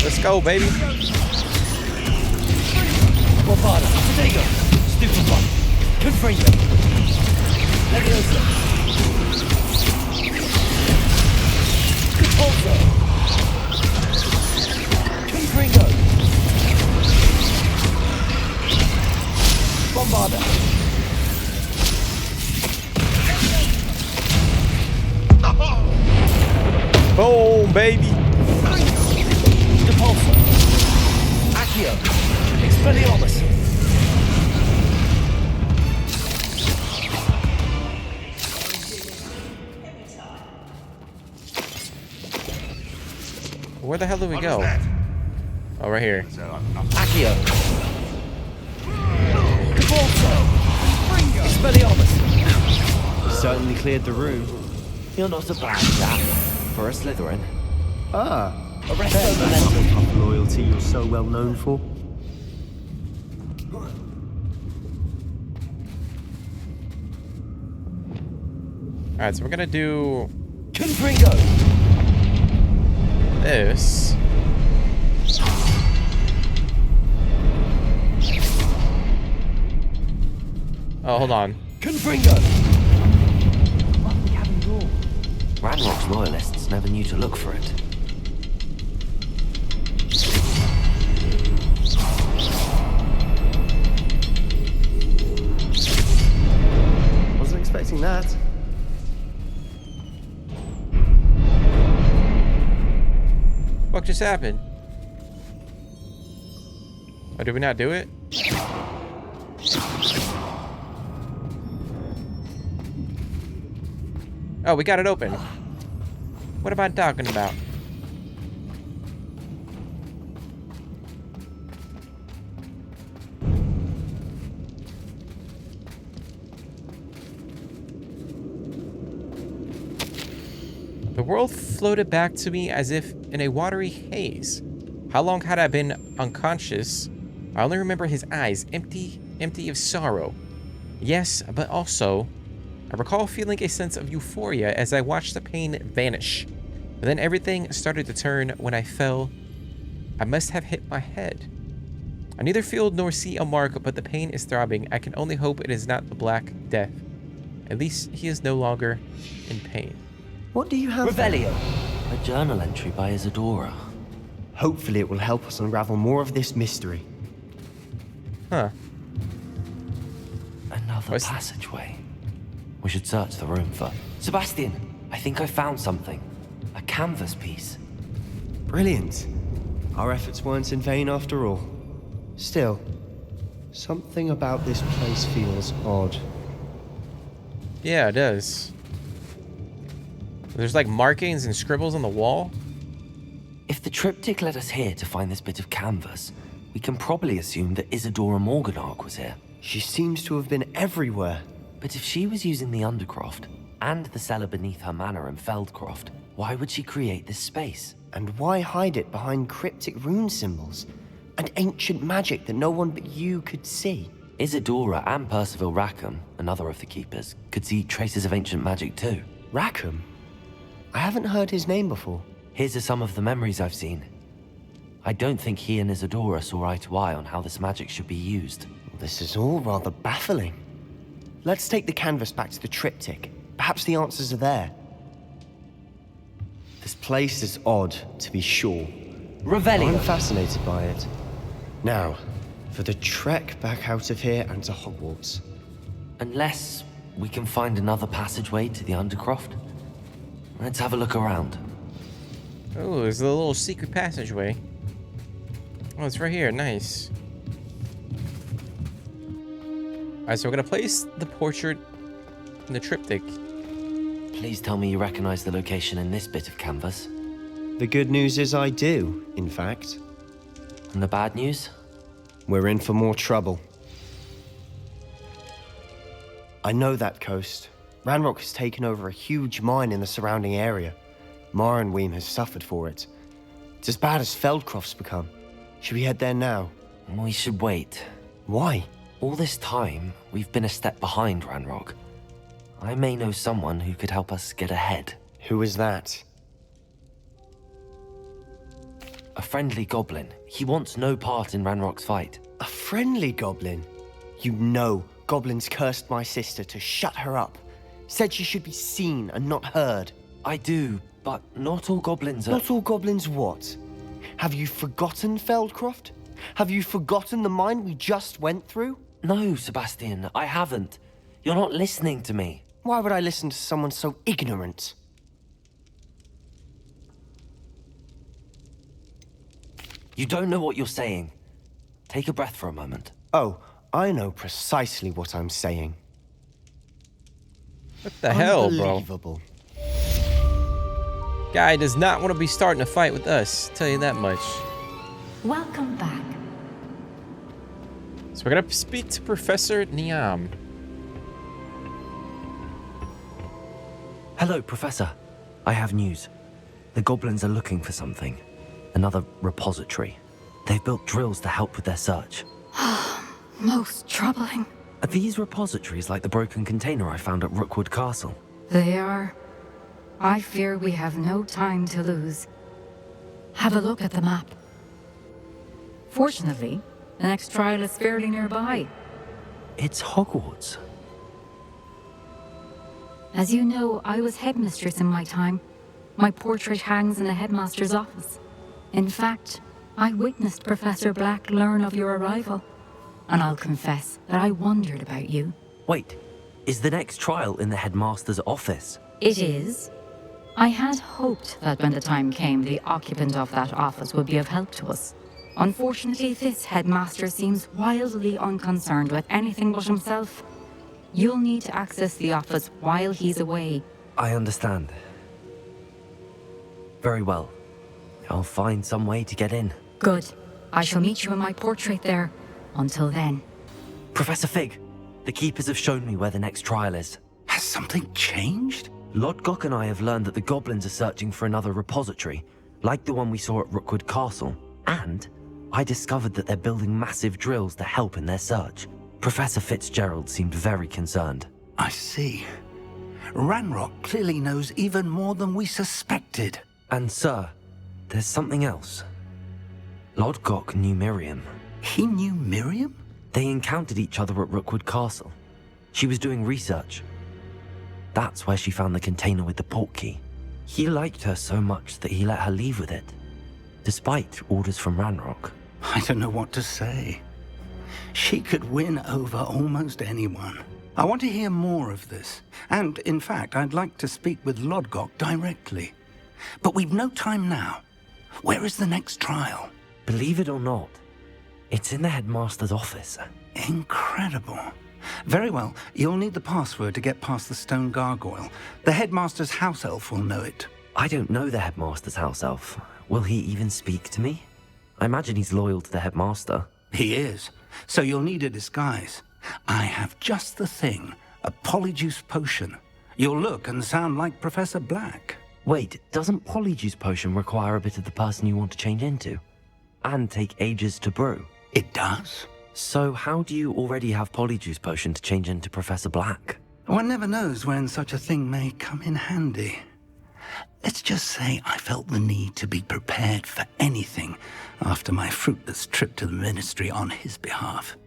Let's go, baby. Bombarda. Potato. Stupid one. Confringo. Levioso. Repulsor. Confringo. Bombarda. Boom, baby. Repulsor. Accio. Expelliarmus. Where the hell do we go? Oh, right here. Accio. Repulsor. Expelliarmus. Certainly cleared the room. You're not a bad chap for a Slytherin. Ah, Arresto Momentum. tough loyalty you're so well known for. Alright, so we're gonna do Confringo. this. Oh, hold on. Confringo. Ranrock's loyalists never knew to look for it. Wasn't expecting that. What just happened? Oh, did we not do it? Oh, we got it open. What am I talking about? The world floated back to me as if in a watery haze. How long had I been unconscious? I only remember his eyes, empty of sorrow. Yes, but also, I recall feeling a sense of euphoria as I watched the pain vanish. But then everything started to turn when I fell. I must have hit my head. I neither feel nor see a mark, but the pain is throbbing. I can only hope it is not the Black Death. At least he is no longer in pain. What do you have there? Revelio. A journal entry by Isadora. Hopefully it will help us unravel more of this mystery. Huh. Another Another What's- passageway. We should search the room for... Sebastian, I think I found something. A canvas piece. Brilliant. Our efforts weren't in vain after all. Still, something about this place feels odd. Yeah, it does. There's like markings and scribbles on the wall. If the triptych led us here to find this bit of canvas, we can probably assume that Isadora Morganark was here. She seems to have been everywhere. But if she was using the Undercroft and the cellar beneath her manor in Feldcroft, why would she create this space? And why hide it behind cryptic rune symbols and ancient magic that no one but you could see? Isadora and Percival Rackham, another of the keepers, could see traces of ancient magic too. Rackham? I haven't heard his name before. His are some of the memories I've seen. I don't think he and Isadora saw eye to eye on how this magic should be used. This is all rather baffling. Let's take the canvas back to the triptych. Perhaps the answers are there. This place is odd, to be sure. Revelio! I'm fascinated by it. Now, for the trek back out of here and to Hogwarts. Unless we can find another passageway to the Undercroft. Let's have a look around. Oh, there's a little secret passageway. Oh, it's right here. Nice. Alright, so we're gonna place the portrait in the triptych. Please tell me you recognize the location in this bit of canvas. The good news is I do, in fact. And the bad news? We're in for more trouble. I know that coast. Ranrock has taken over a huge mine in the surrounding area. Marrenweem has suffered for it. It's as bad as Feldcroft's become. Should we head there now? We should wait. Why? All this time, we've been a step behind Ranrock. I may know someone who could help us get ahead. Who is that? A friendly goblin. He wants no part in Ranrock's fight. A friendly goblin? You know goblins cursed my sister to shut her up. Said she should be seen and not heard. I do, but not all goblins are... Not all goblins what? Have you forgotten Feldcroft? Have you forgotten the mine we just went through? No, Sebastian, I haven't. You're not listening to me. Why would I listen to someone so ignorant? You don't know what you're saying. Take a breath for a moment. Oh, I know precisely what I'm saying. What the hell, bro? Unbelievable. Guy does not want to be starting a fight with us. Tell you that much. Welcome back. So we're gonna speak to Professor Niam. Hello, Professor. I have news. The goblins are looking for something. Another repository. They've built drills to help with their search. Most troubling. Are these repositories like the broken container I found at Rookwood Castle? They are. I fear we have no time to lose. Have a look at the map. Fortunately, the next trial is fairly nearby. It's Hogwarts. As you know, I was headmistress in my time. My portrait hangs in the headmaster's office. In fact, I witnessed Professor Black learn of your arrival. And I'll confess that I wondered about you. Wait, is the next trial in the headmaster's office? It is. I had hoped that when the time came, the occupant of that office would be of help to us. Unfortunately, this headmaster seems wildly unconcerned with anything but himself. You'll need to access the office while he's away. I understand. Very well. I'll find some way to get in. Good. I shall meet you in my portrait there. Until then. Professor Fig, the keepers have shown me where the next trial is. Has something changed? Lodgok and I have learned that the goblins are searching for another repository, like the one we saw at Rookwood Castle. And I discovered that they're building massive drills to help in their search. Professor Fitzgerald seemed very concerned. I see. Ranrock clearly knows even more than we suspected. And sir, there's something else. Lodgok knew Miriam. He knew Miriam? They encountered each other at Rookwood Castle. She was doing research. That's where she found the container with the portkey. He liked her so much that he let her leave with it, despite orders from Ranrock. I don't know what to say. She could win over almost anyone. I want to hear more of this. And, in fact, I'd like to speak with Lodgok directly. But we've no time now. Where is the next trial? Believe it or not, it's in the headmaster's office. Incredible. Very well. You'll need the password to get past the stone gargoyle. The headmaster's house elf will know it. I don't know the headmaster's house elf. Will he even speak to me? I imagine he's loyal to the headmaster. He is. So you'll need a disguise. I have just the thing. A polyjuice potion. You'll look and sound like Professor Black. Wait, doesn't polyjuice potion require a bit of the person you want to change into? And take ages to brew? It does. So how do you already have polyjuice potion to change into Professor Black? One never knows when such a thing may come in handy. Let's just say I felt the need to be prepared for anything after my fruitless trip to the ministry on his behalf.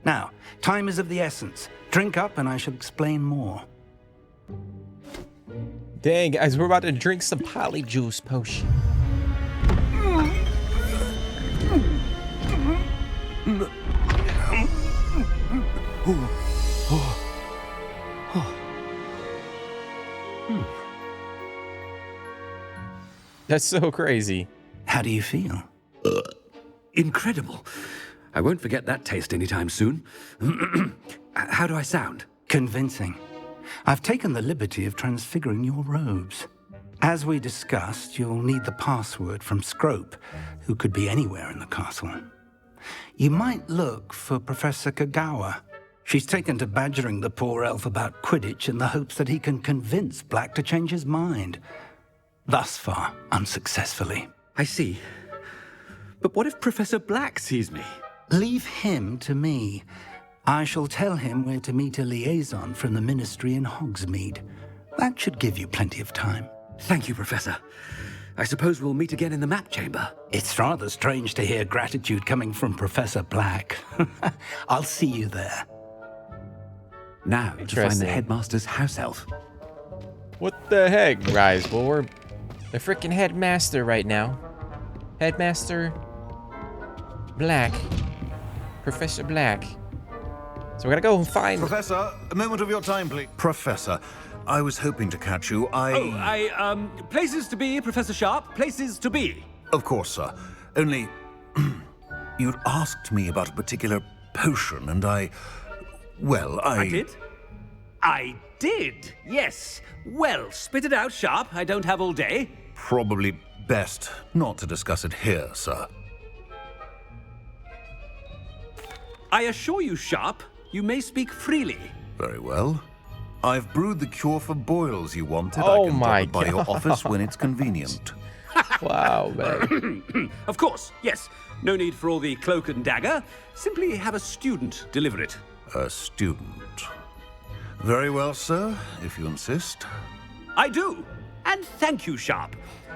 Now, time is of the essence. Drink up and I shall explain more. Dang, guys, we're about to drink some polyjuice potion. That's so crazy. How do you feel? Incredible. I won't forget that taste anytime soon. How do I sound? Convincing. I've taken the liberty of transfiguring your robes. As we discussed, you'll need the password from Scrope, who could be anywhere in the castle. You might look for Professor Kagawa. She's taken to badgering the poor elf about Quidditch in the hopes that he can convince Black to change his mind. Thus far, unsuccessfully. I see. But what if Professor Black sees me? Leave him to me. I shall tell him where to meet a liaison from the ministry in Hogsmeade. That should give you plenty of time. Thank you, Professor. I suppose we'll meet again in the map chamber. It's rather strange to hear gratitude coming from Professor Black. I'll see you there. Now to find the headmaster's house elf. What the heck, guys? Well, we're the freaking headmaster right now. Headmaster Black. Professor Black. So we're gonna go and find... Professor, a moment of your time, please. Professor, I was hoping to catch you. Places to be, Professor Sharp. Places to be. Of course, sir. Only... you'd asked me about a particular potion, and I did? I did, yes. Well, spit it out, Sharp. I don't have all day. Probably best not to discuss it here, sir. I assure you, Sharp, you may speak freely. Very well. I've brewed the cure for boils you wanted. Oh I can my drop it by your office when it's convenient. Wow, man. Of course, yes. No need for all the cloak and dagger. Simply have a student deliver it. A student. Very well, sir, if you insist. I do. And thank you, Sharp.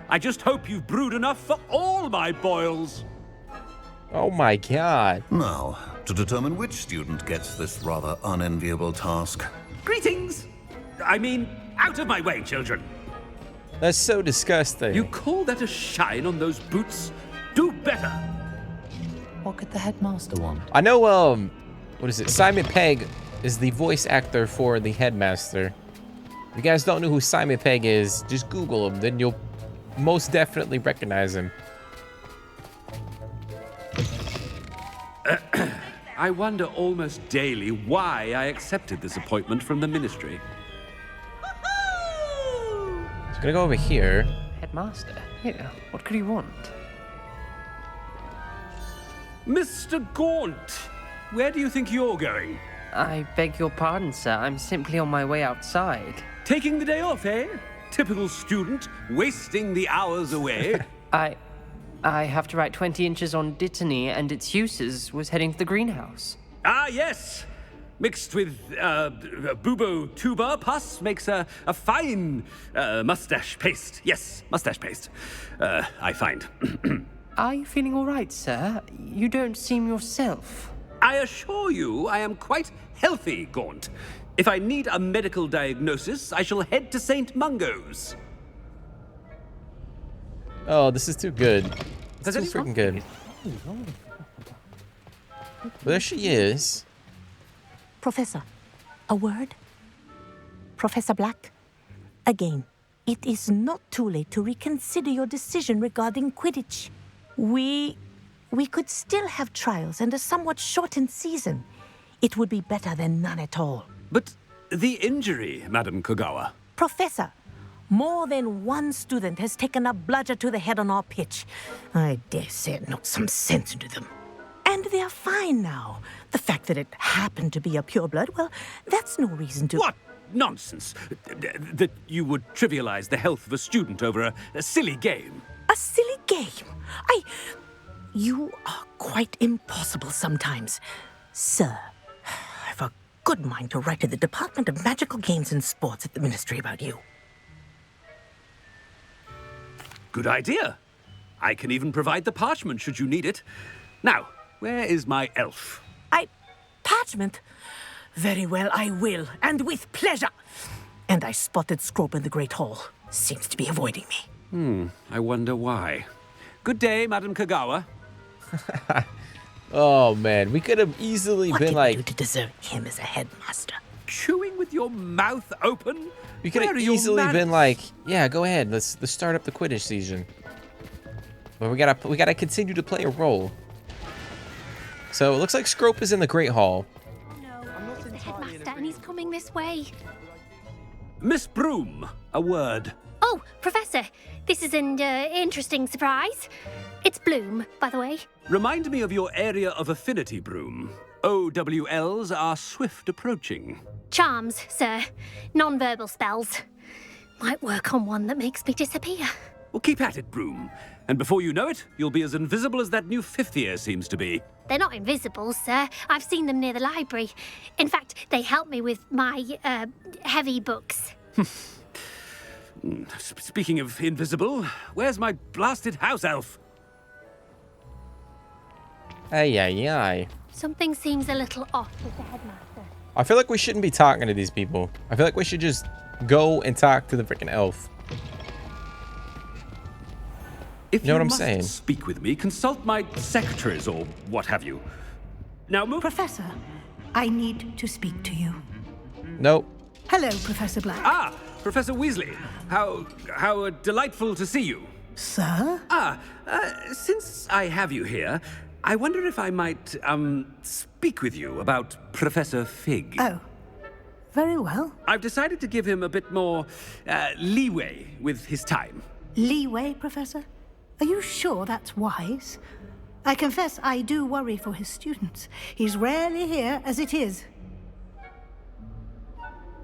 I just hope you've brewed enough for all my boils. Oh my god. Now, to determine which student gets this rather unenviable task. Greetings! I mean, out of my way, children. That's so disgusting. You call that a shine on those boots? Do better. What could the headmaster want? I know, what is it? Simon Pegg is the voice actor for the headmaster. If you guys don't know who Simon Pegg is, just Google him, then you'll most definitely recognize him. I wonder almost daily why I accepted this appointment from the ministry. Just gonna go over here. Headmaster? Yeah, what could he want? Mr. Gaunt, where do you think you're going? I beg your pardon, sir. I'm simply on my way outside. Taking the day off, eh? Typical student, wasting the hours away. I have to write 20 inches on Dittany and its uses. Was heading to the greenhouse. Ah, yes. Mixed with bubo tuber pus makes a fine mustache paste. Yes, mustache paste. I find. Are you feeling all right, sir? You don't seem yourself. I assure you I am quite healthy, Gaunt. If I need a medical diagnosis, I shall head to St. Mungo's. Oh, this is too good. It's too freaking good. Well, there she is. Professor, A word? Professor Black, again, it is not too late to reconsider your decision regarding Quidditch. We could still have trials and a somewhat shortened season. It would be better than none at all. But the injury, Madam Kogawa. Professor, more than one student has taken a bludger to the head on our pitch. I dare say it knocked some sense into them. And they're fine now. The fact that it happened to be a pureblood, well, that's no reason to... What nonsense! That you would trivialize the health of a student over a silly game. A silly game? You are quite impossible sometimes. Sir, I've a good mind to write to the Department of Magical Games and Sports at the Ministry about you. Good idea. I can even provide the parchment should you need it. Now, where is my elf? Parchment? Very well, I will, and with pleasure. And I spotted Scrope in the Great Hall. Seems to be avoiding me. I wonder why. Good day, Madam Kogawa. Oh man, we could have easily What been did like you do to deserve him as a headmaster? Chewing with your mouth open? we could Where have are your easily been manners? like, yeah, go ahead, let's start up the Quidditch season. But we gotta continue to play a role. So it looks like Scrope is in the Great Hall. The headmaster, and he's coming this way. Miss Broom, a word. Oh, Professor, this is an interesting surprise. It's Bloom, by the way. Remind me of your area of affinity, Broom. OWLs are swift approaching. Charms, sir. Non-verbal spells. Might work on one that makes me disappear. Well, keep at it, Broom. And before you know it, you'll be as invisible as that new fifth year seems to be. They're not invisible, sir. I've seen them near the library. In fact, they help me with my, heavy books. Speaking of invisible, where's my blasted house elf? Ay. Something seems a little off with the headmaster. I feel like we shouldn't be talking to these people. I feel like we should just go and talk to the freaking elf. If You know what I'm must saying? speak with me, consult my secretaries or what have you. Now move. Professor, I need to speak to you. Nope. Hello, Professor Black. Ah, Professor Weasley. How delightful to see you. Sir? Since I have you here, I wonder if I might, speak with you about Professor Fig. Oh, very well. I've decided to give him a bit more, leeway with his time. Leeway, Professor? Are you sure that's wise? I confess I do worry for his students. He's rarely here as it is.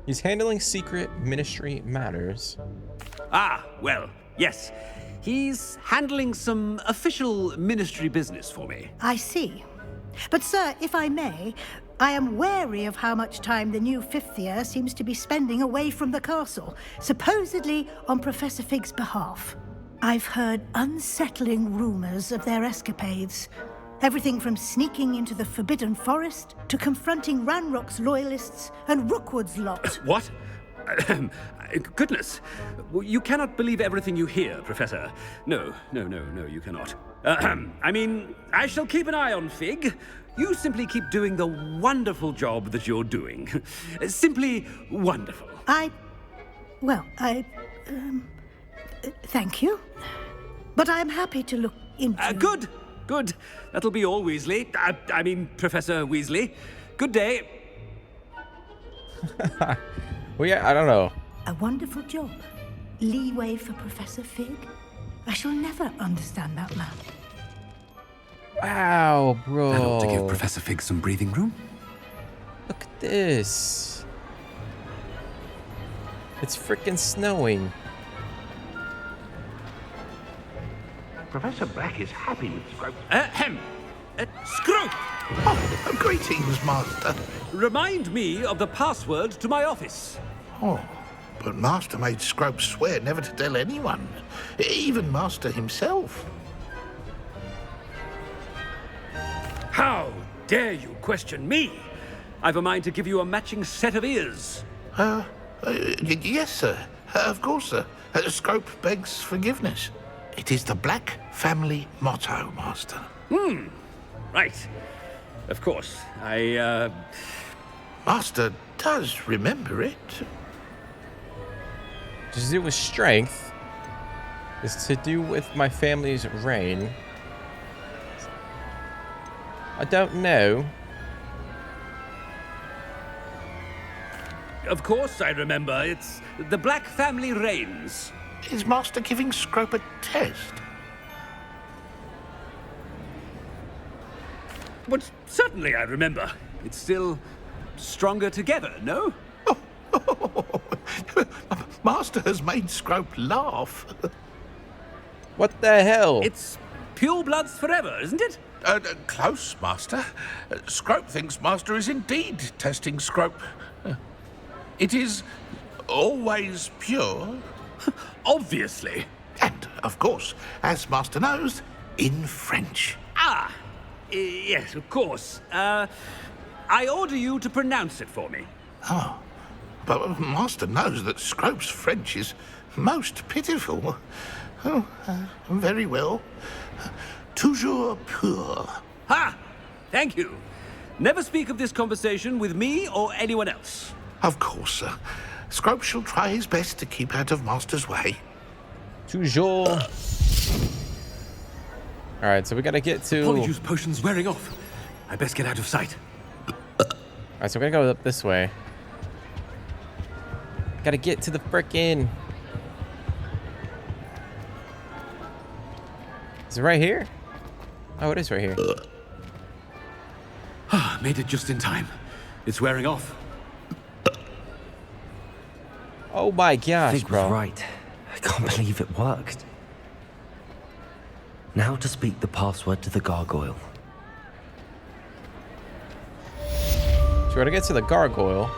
He's handling secret ministry matters. Ah, well, yes. He's handling some official ministry business for me. I see. But, sir, if I may, I am wary of how much time the new fifth year seems to be spending away from the castle, supposedly on Professor Fig's behalf. I've heard unsettling rumors of their escapades. Everything from sneaking into the Forbidden Forest to confronting Ranrock's loyalists and Rookwood's lot. What? Goodness. You cannot believe everything you hear, Professor. No, you cannot. I mean, I shall keep an eye on Fig. You simply keep doing the wonderful job that you're doing. Simply wonderful. Thank you. But I'm happy to look into... Good. That'll be all, Weasley. I mean, Professor Weasley. Good day. Well, yeah, I don't know. A wonderful job. Leeway for Professor Fig? I shall never understand that man. Wow, bro. That ought to give Professor Fig some breathing room. Look at this. It's freaking snowing. Professor Black is happy with Scrope. Scrope! Oh, greetings, Master. Remind me of the password to my office. Oh, but Master made Scrope swear never to tell anyone, even Master himself. How dare you question me? I've a mind to give you a matching set of ears. Yes, sir. Of course, sir. Scrope begs forgiveness. It is the Black family motto, Master. Right. Of course. Master, does remember it. Does it do with strength? Is to do with my family's reign? I don't know. Of course I remember. It's the Black family reigns. Is Master giving Scrope a test? But certainly I remember. It's still stronger together, no? Master has made Scrope laugh. What the hell? It's pure bloods forever, isn't it? Close, Master. Scrope thinks Master is indeed testing Scrope. It is always pure. Obviously. And, of course, as Master knows, in French. Ah, yes, of course. I order you to pronounce it for me. Oh, but Master knows that Scrope's French is most pitiful. Oh, very well. Toujours pur. Ha! Thank you. Never speak of this conversation with me or anyone else. Of course, sir. Scrope shall try his best to keep out of Master's way. Toujours. Alright, so we gotta get to... Polyjuice potion's wearing off. I best get out of sight. Alright, so we're gonna go up this way. Gotta get to the frickin'... Is it right here? Oh, it is right here. Made it just in time. It's wearing off. Oh my gosh, Fig bro. was right. I can't believe it worked. Now to speak the password to the gargoyle. So we gotta get to the gargoyle.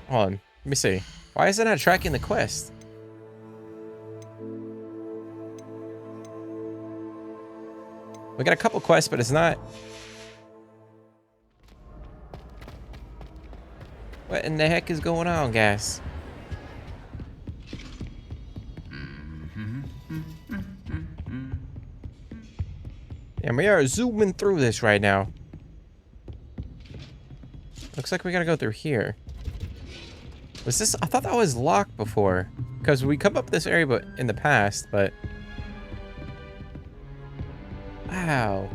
Hold on. Let me see. Why is it not tracking the quest? We got a couple quests, but it's not. What in the heck is going on, guys? And we are zooming through this right now. Looks like we gotta go through here. Was this? I thought that was locked before. Because we come up this area but in the past, but... Wow.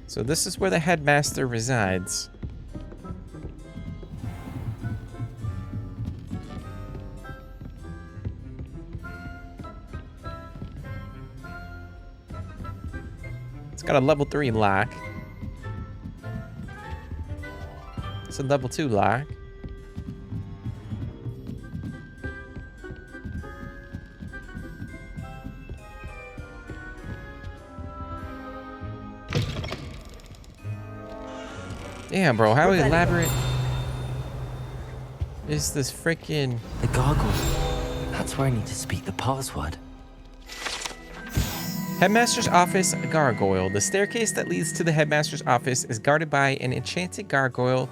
So this is where the headmaster resides. It's got a level 3 lock. It's a level 2 lock. Damn, bro, how elaborate is this freaking... The gargoyle. That's where I need to speak the password. Headmaster's office gargoyle. The staircase that leads to the headmaster's office is guarded by an enchanted gargoyle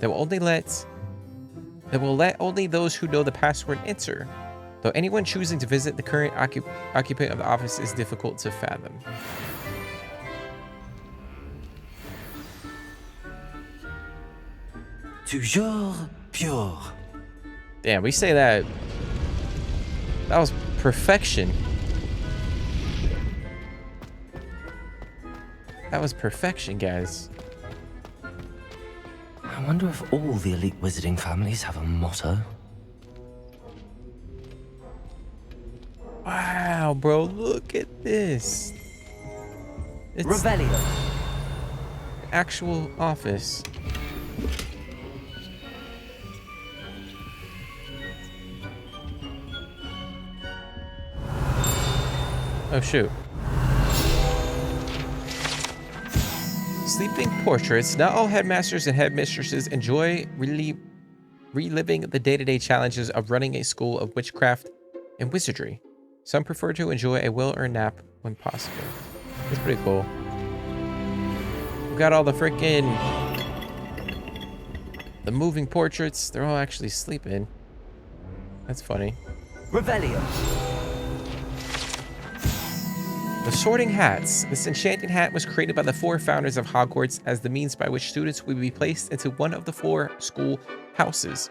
that will let only those who know the password enter. Though anyone choosing to visit the current occupant of the office is difficult to fathom. Toujours pure. Damn, we say that. That was perfection. That was perfection, guys. I wonder if all the elite wizarding families have a motto. Wow, bro, look at this. It's Revelio. Actual office. Oh, shoot. Sleeping portraits. Not all headmasters and headmistresses enjoy reliving the day-to-day challenges of running a school of witchcraft and wizardry. Some prefer to enjoy a well-earned nap when possible. That's pretty cool. We got all the freaking... the moving portraits. They're all actually sleeping. That's funny. Revelio. The sorting hats. This enchanting hat was created by the 4 founders of Hogwarts as the means by which students would be placed into one of the 4 school houses.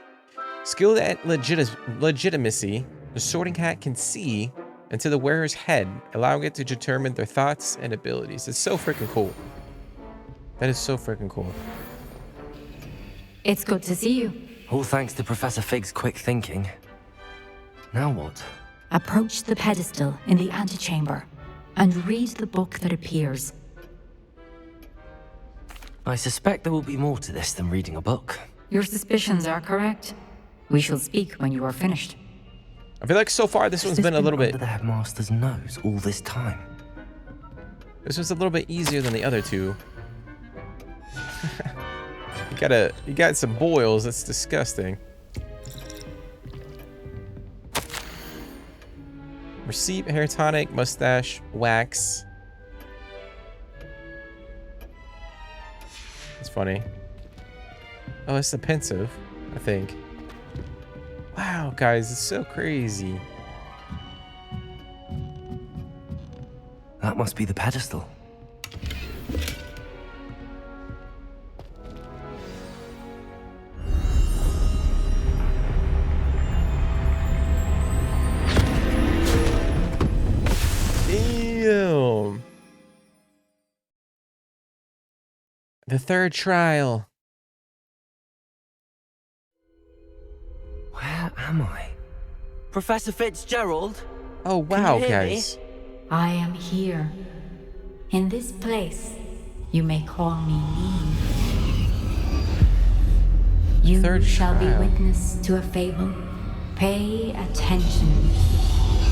Skilled at legitimacy, the sorting hat can see into the wearer's head, allowing it to determine their thoughts and abilities. It's so freaking cool. That is so freaking cool. It's good to see you. All thanks to Professor Fig's quick thinking. Now what? Approach the pedestal in the antechamber and read the book that appears. I suspect there will be more to this than reading a book. Your suspicions are correct. We shall speak when you are finished. I feel like so far this one's been a little bit... under the headmaster's nose all this time. This was a little bit easier than the other two. You got some boils. That's disgusting. Receipt, hair tonic, mustache, wax. It's funny. Oh, it's the pensive, I think. Wow, guys, it's so crazy. That must be the pedestal. Damn. The third trial. Where am I? Professor Fitzgerald? Oh, wow, guys. I am here. In this place, you may call me Neve. You Third shall trial. be witness to a fable. Pay attention.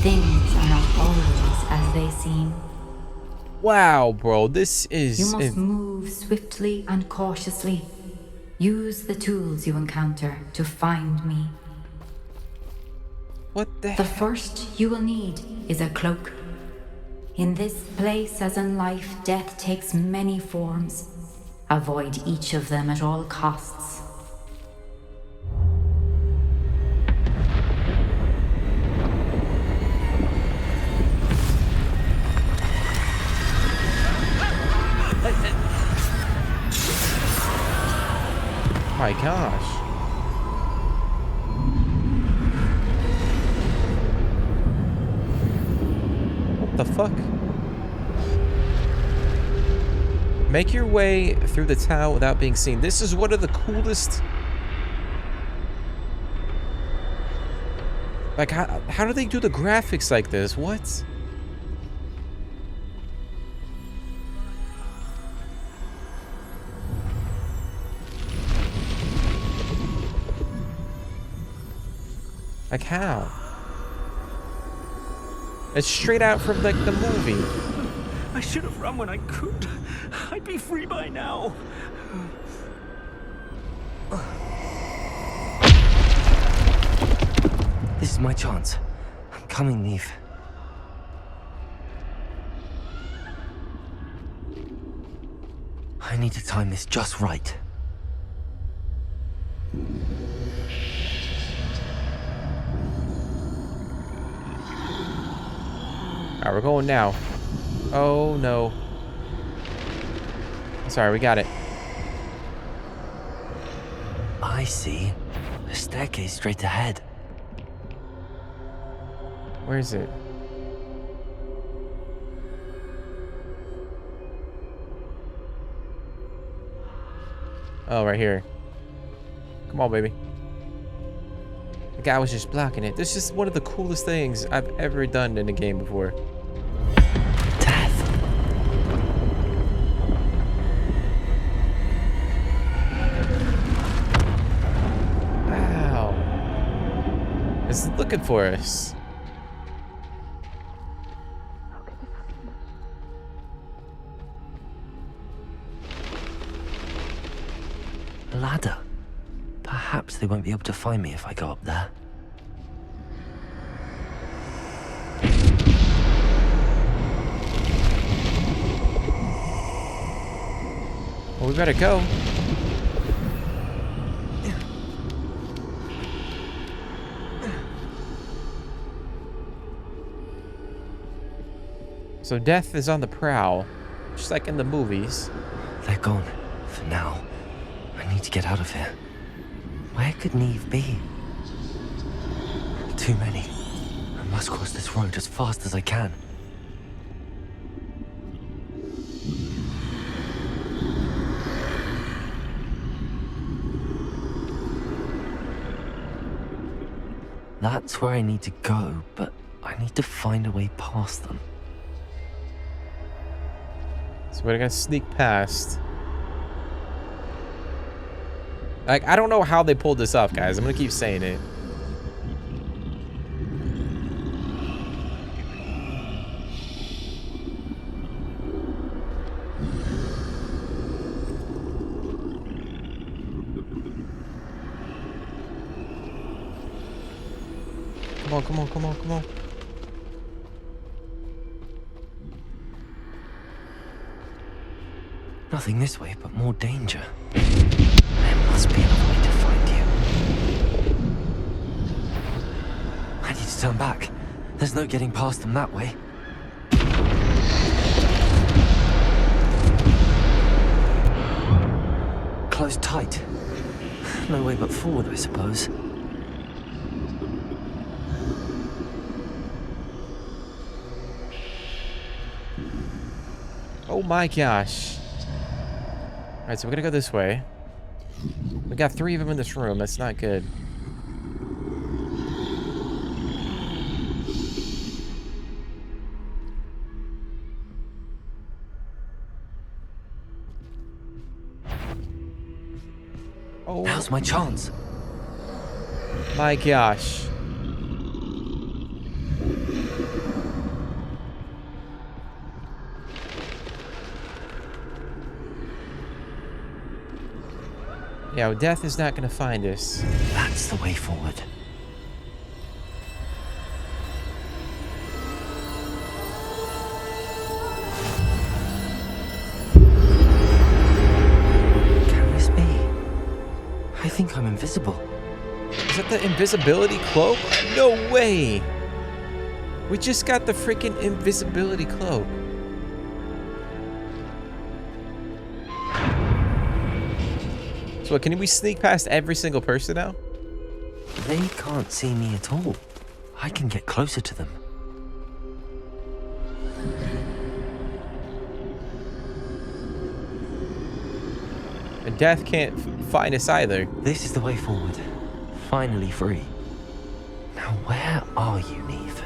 Things are not always as they seem. Wow, bro, this is... You must move swiftly and cautiously. Use the tools you encounter to find me. What the The first you will need is a cloak. In this place, as in life, death takes many forms. Avoid each of them at all costs. My gosh. What the fuck? Make your way through the town without being seen. This is one of the coolest... Like, how do they do the graphics like this? What? Like, how? It's straight out from, like, the movie. I should have run when I could. I'd be free by now. This is my chance. I'm coming, Neve. I need to time this just right. Alright, we're going now. Oh, no. Sorry, we got it. I see. A staircase straight ahead. Where is it? Oh, right here. Come on, baby. The guy was just blocking it. This is one of the coolest things I've ever done in a game before. Wow. It's looking for us. A ladder. Perhaps they won't be able to find me if I go up there. Well, we better go. So death is on the prowl, just like in the movies. They're gone. For now. I need to get out of here. Where could Neve be? Too many. I must cross this road as fast as I can. That's where I need to go, but I need to find a way past them. So we're gonna sneak past. Like, I don't know how they pulled this off, guys. I'm gonna keep saying it. Come on, come on, come on, come on. Nothing this way, but more danger. There must be another way to find you. I need to turn back. There's no getting past them that way. Closed tight. No way but forward, I suppose. Oh my gosh. Alright, so we're gonna go this way. We got 3 of them in this room. That's not good. Oh. Now's my chance. My gosh. Yeah, well, death is not gonna find us. That's the way forward. Can this be? I think I'm invisible. Is that the invisibility cloak? No way! We just got the freaking invisibility cloak. So what, can we sneak past every single person now? They can't see me at all. I can get closer to them. And death can't find us either. This is the way forward. Finally free. Now where are you, Neve?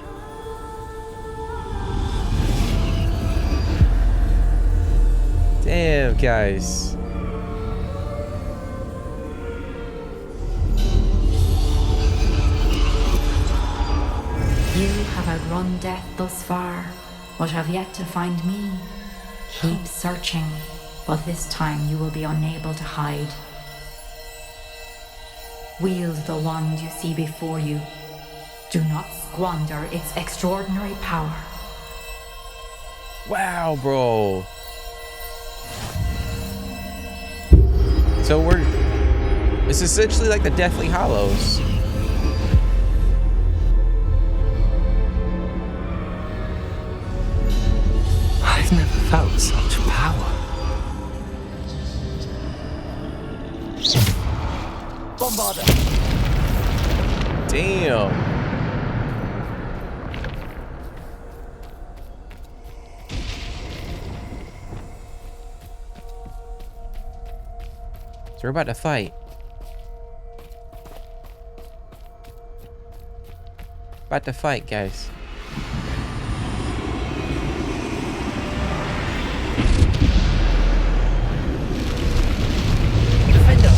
Damn, guys. You have outrun death thus far, but have yet to find me. Keep searching, but this time you will be unable to hide. Wield the wand you see before you. Do not squander its extraordinary power. Wow, bro. So it's essentially like the Deathly Hallows. I've never felt such power. Bombarder. Damn. So we're about to fight. About to fight, guys. Defender.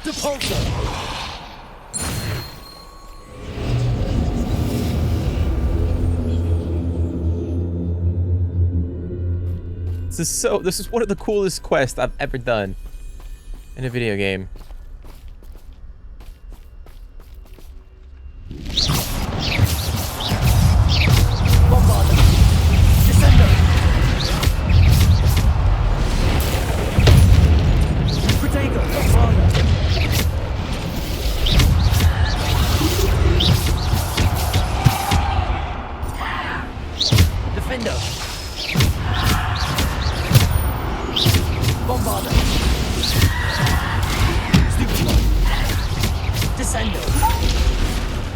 Depulsor. This is one of the coolest quests I've ever done in a video game. Defender. Bombarder. Stupefy. Descendo.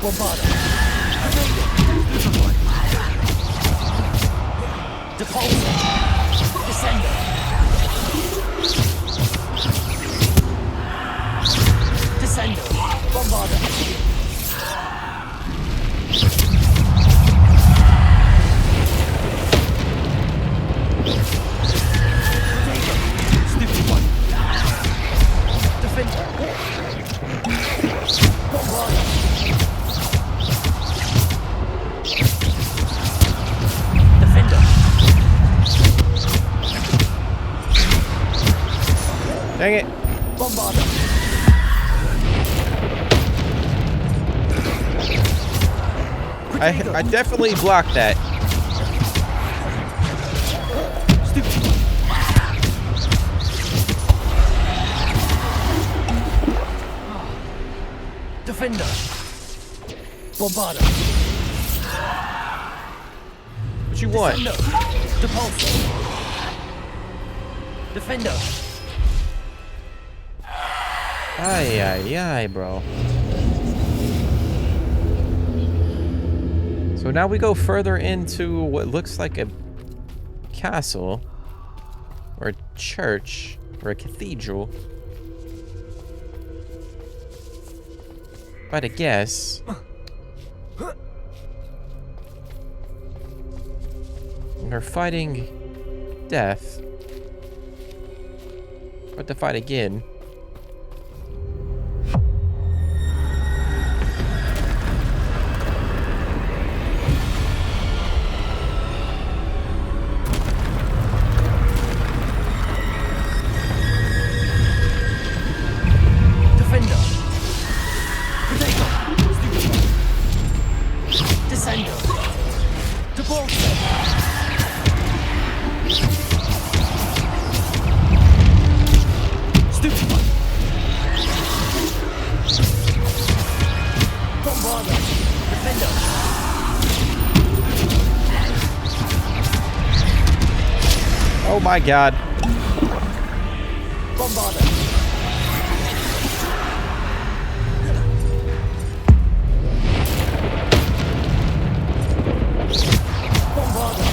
Bombarder. Stupefy. Depulsor. Descendo. Descendo. Bombarder. Stupefy. Defender. Bombarder. Defender. Dang it. Bombarder. I definitely blocked that. Defender. Bombarder. What you want? Depulsor. Defender. Ay, ay, ay, bro. So now we go further into what looks like a castle or a church or a cathedral. If I had to guess, and they're fighting death, but to fight again. Oh my god. Bombarder. Bombarder.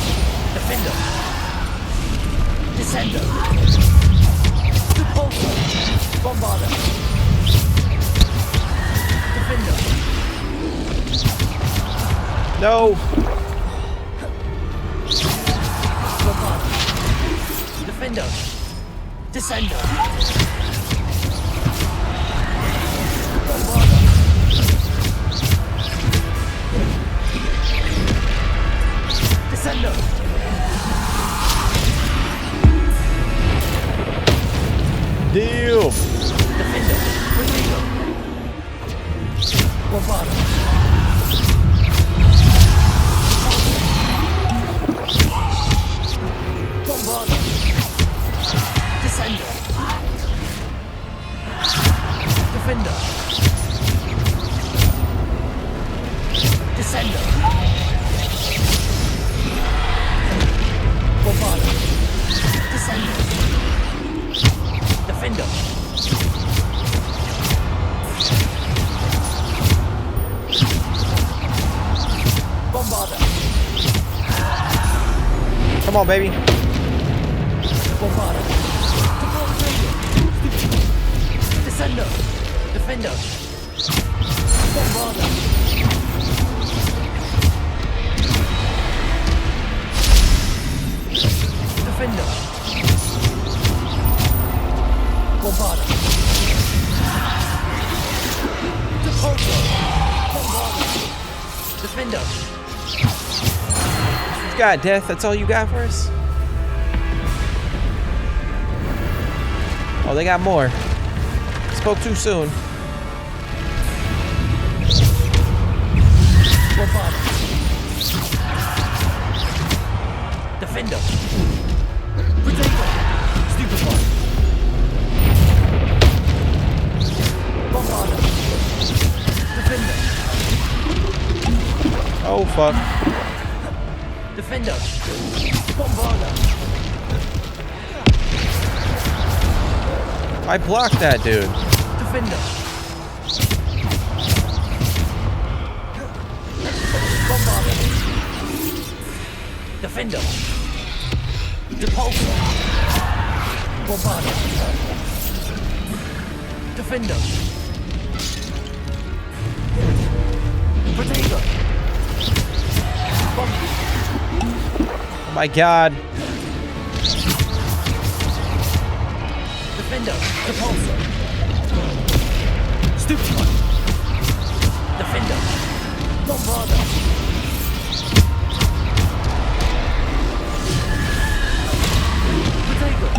Defender. Descender. Depulsor. Bombarder. Defender. No. Bombarder. Defender. Descender. Bombarder. Descender. Deal. Defender. Protego. Bombarder. Bombarder. Descender. Defender. Descender. Bombarder. Descender. Defender. Bombarder. Come on, baby. Bombarder. Descender. Defender. Bombarder. Defender. Bombarder. Depulsor. Bombarder. Defender. You got death? That's all you got for us? Oh, they got more. Spoke too soon. Bombarder. Defender. Protego. Stupefy. Bombarder. Defender. Oh, fuck. Defender! Bombarder! I blocked that dude. Defender! Bombarder! Defender! Repulsor! Bombarder! Defender! Protego! Oh my god. Defender! Repulsor! Stupid one! Defender! Bombarder! Protego!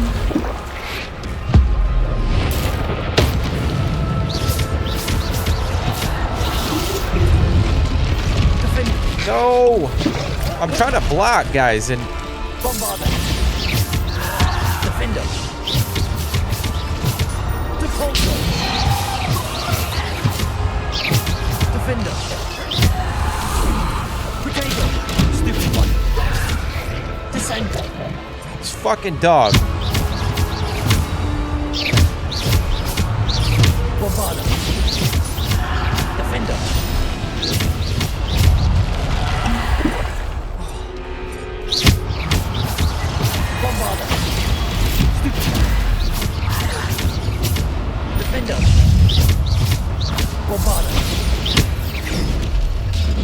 No! I'm trying to block, guys, and... Bombarder! Defender! Repulsor! Defender! Protego! Stupid one! Descender! This fucking dog. Bombarder! Defender! Bombarder! Stupid one! Defender! Bombarder!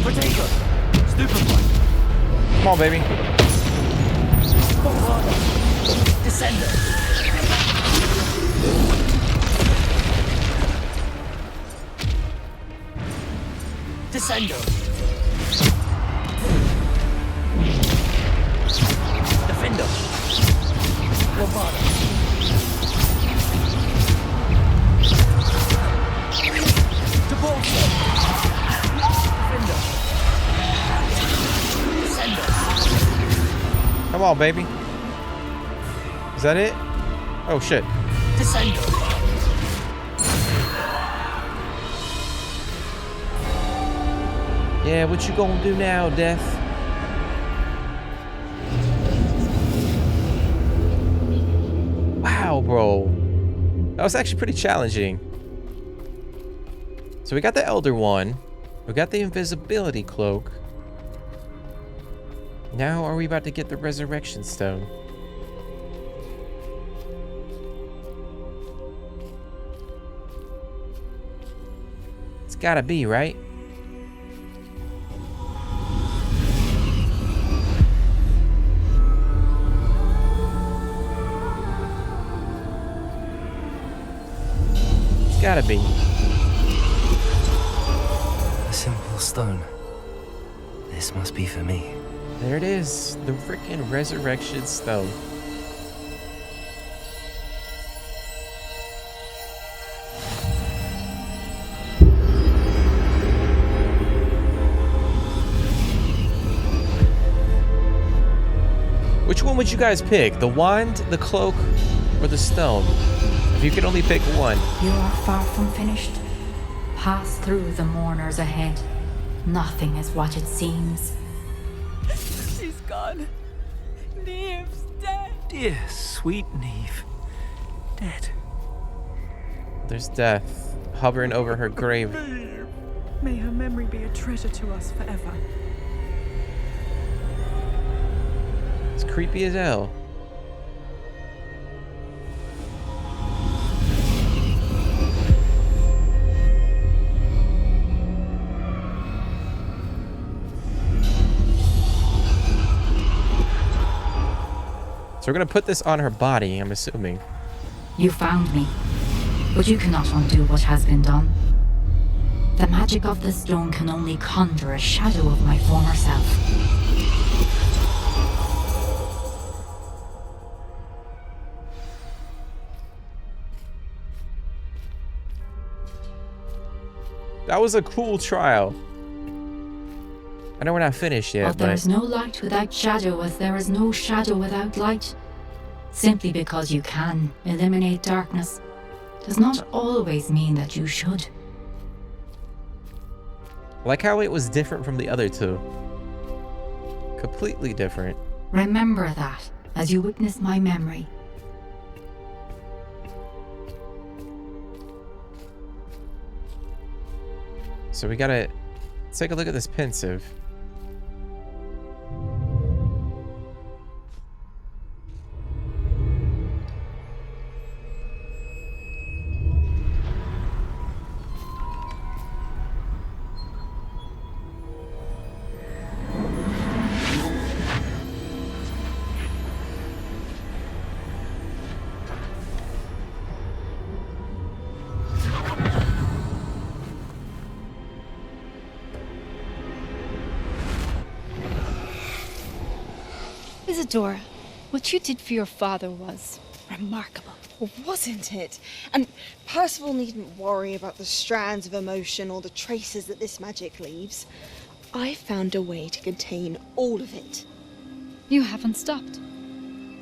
Protego! Stupid one! Come on, baby. Bombarder! Descender! Descender! Defender! Bombarder! Repulsor! Defender! Descender! Come on, baby. Is that it? Oh, shit. Descender! Yeah, what you gonna do now, Death? Wow, bro. That was actually pretty challenging. So we got the Elder One. We got the invisibility cloak. Now are we about to get the Resurrection Stone? It's gotta be, right? It's gotta be. A simple stone. This must be for me. There it is. The freaking Resurrection Stone. Which one would you guys pick? The wand, the cloak, or the stone? If you could only pick one. You are far from finished. Pass through the mourners ahead. Nothing is what it seems. She's gone. Neve's dead. Dear sweet Neve. Dead. There's death hovering over her grave. May her memory be a treasure to us forever. It's creepy as hell. So we're gonna put this on her body, I'm assuming. You found me, but you cannot undo what has been done. The magic of the stone can only conjure a shadow of my former self. That was a cool trial. I know we're not finished yet, But there is no light without shadow, as there is no shadow without light. Simply because you can eliminate darkness does not always mean that you should. I like how it was different from the other two. completely different. Remember that as you witness my memory. So we gotta take a look at this pensive. Isadora, what you did for your father was remarkable. Well, wasn't it? And Percival needn't worry about the strands of emotion or the traces that this magic leaves. I found a way to contain all of it. You haven't stopped.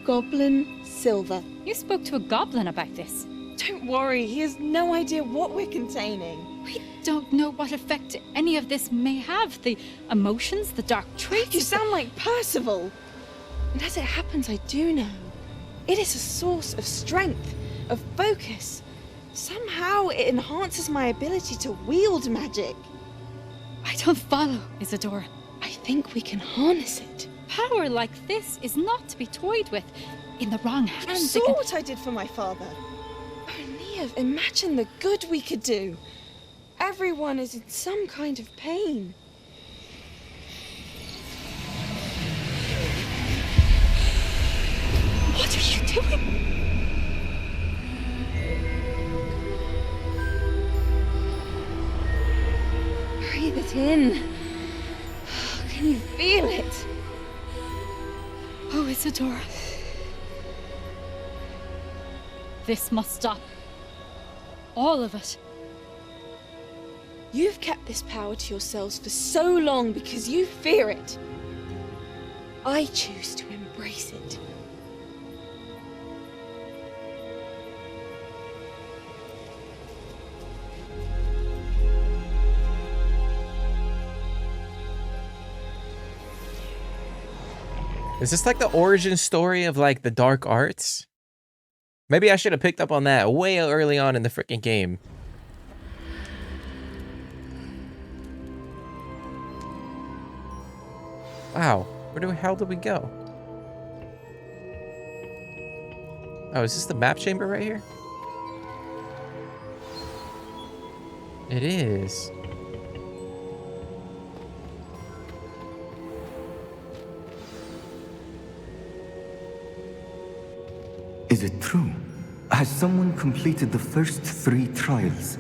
Goblin silver. You spoke to a goblin about this. Don't worry, he has no idea what we're containing. We don't know what effect any of this may have. The emotions, the dark traits. You sound like Percival. And as it happens, I do know. It is a source of strength, of focus. Somehow it enhances my ability to wield magic. I don't follow, Isadora. I think we can harness it. Power like this is not to be toyed with. In the wrong hands, You saw what I did for my father. Oh, Neve, imagine the good we could do. Everyone is in some kind of pain. What are you doing? Breathe it in. Can you feel it? Oh, Isadora. This must stop. All of it. You've kept this power to yourselves for so long because you fear it. I choose to embrace it. Is this like the origin story of like the dark arts? Maybe I should have picked up on that way early on in the freaking game. Wow, where the hell did we go? Oh, is this the map chamber right here? It is. Is it true? Has someone completed the first 3 trials?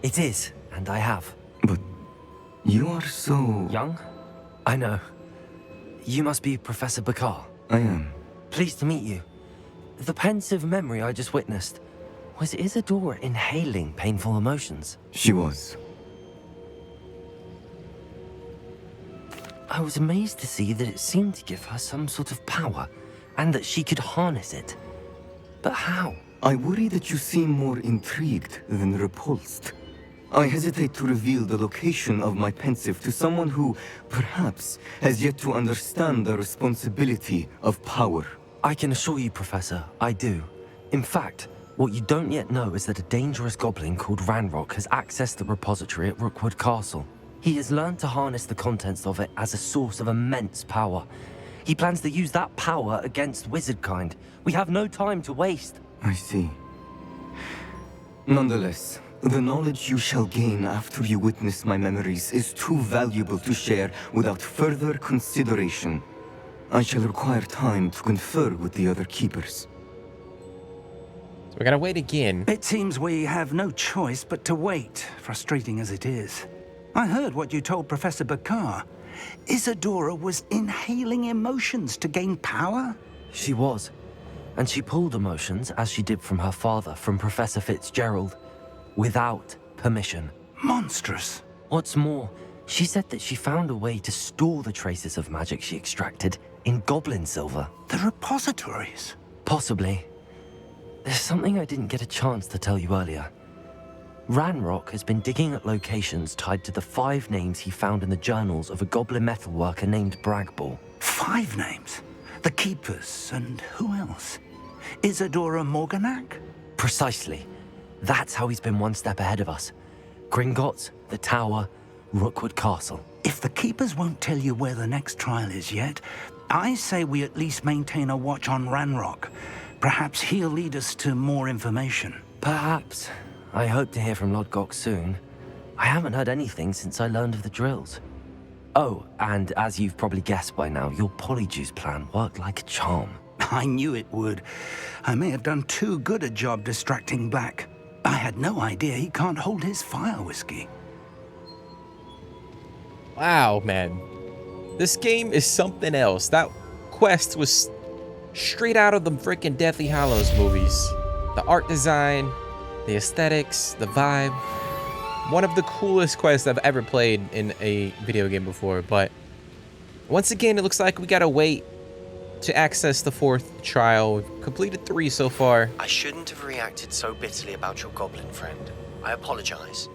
It is, and I have. But you are so... Young? I know. You must be Professor Bakar. I am. Pleased to meet you. The pensive memory I just witnessed, was Isadora inhaling painful emotions? She was. I was amazed to see that it seemed to give her some sort of power, and that she could harness it. But how? I worry that you seem more intrigued than repulsed. I hesitate to reveal the location of my pensive to someone who, perhaps, has yet to understand the responsibility of power. I can assure you, Professor, I do. In fact, what you don't yet know is that a dangerous goblin called Ranrock has accessed the repository at Rookwood Castle. He has learned to harness the contents of it as a source of immense power. He plans to use that power against wizardkind. We have no time to waste. I see. Nonetheless, the knowledge you shall gain after you witness my memories is too valuable to share without further consideration. I shall require time to confer with the other keepers. So we gotta wait again. It seems we have no choice but to wait, frustrating as it is. I heard what you told Professor Bakar. Isadora was inhaling emotions to gain power? She was. And she pulled emotions, as she did from her father, from Professor Fitzgerald, without permission. Monstrous. What's more, she said that she found a way to store the traces of magic she extracted in goblin silver. The repositories? Possibly. There's something I didn't get a chance to tell you earlier. Ranrock has been digging at locations tied to the 5 names he found in the journals of a goblin metalworker named Bragball. 5 names? The Keepers, and who else? Isadora Morganac? Precisely. That's how he's been one step ahead of us. Gringotts, the Tower, Rookwood Castle. If the Keepers won't tell you where the next trial is yet, I say we at least maintain a watch on Ranrock. Perhaps he'll lead us to more information. Perhaps. I hope to hear from Lodgok soon. I haven't heard anything since I learned of the drills. Oh, and as you've probably guessed by now, your Polyjuice plan worked like a charm. I knew it would. I may have done too good a job distracting Black. I had no idea he can't hold his fire whiskey. Wow, man. This game is something else. That quest was straight out of the freaking Deathly Hallows movies. The art design, the aesthetics, the vibe. One of the coolest quests I've ever played in a video game before. But once again, it looks like we gotta wait to access the 4th trial. We've completed 3 so far. I shouldn't have reacted so bitterly about your goblin friend. I apologize.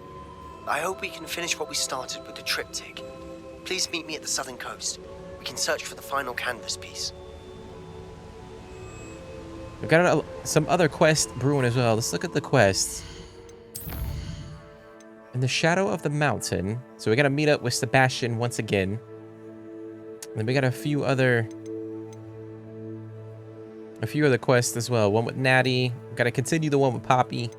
I hope we can finish what we started with the triptych. Please meet me at the southern coast. We can search for the final canvas piece. We've got some other quests brewing as well. Let's look at the quests. In the shadow of the mountain. So we gotta meet up with Sebastian once again. And then we got a few other quests as well. One with Natty. We gotta continue the one with Poppy.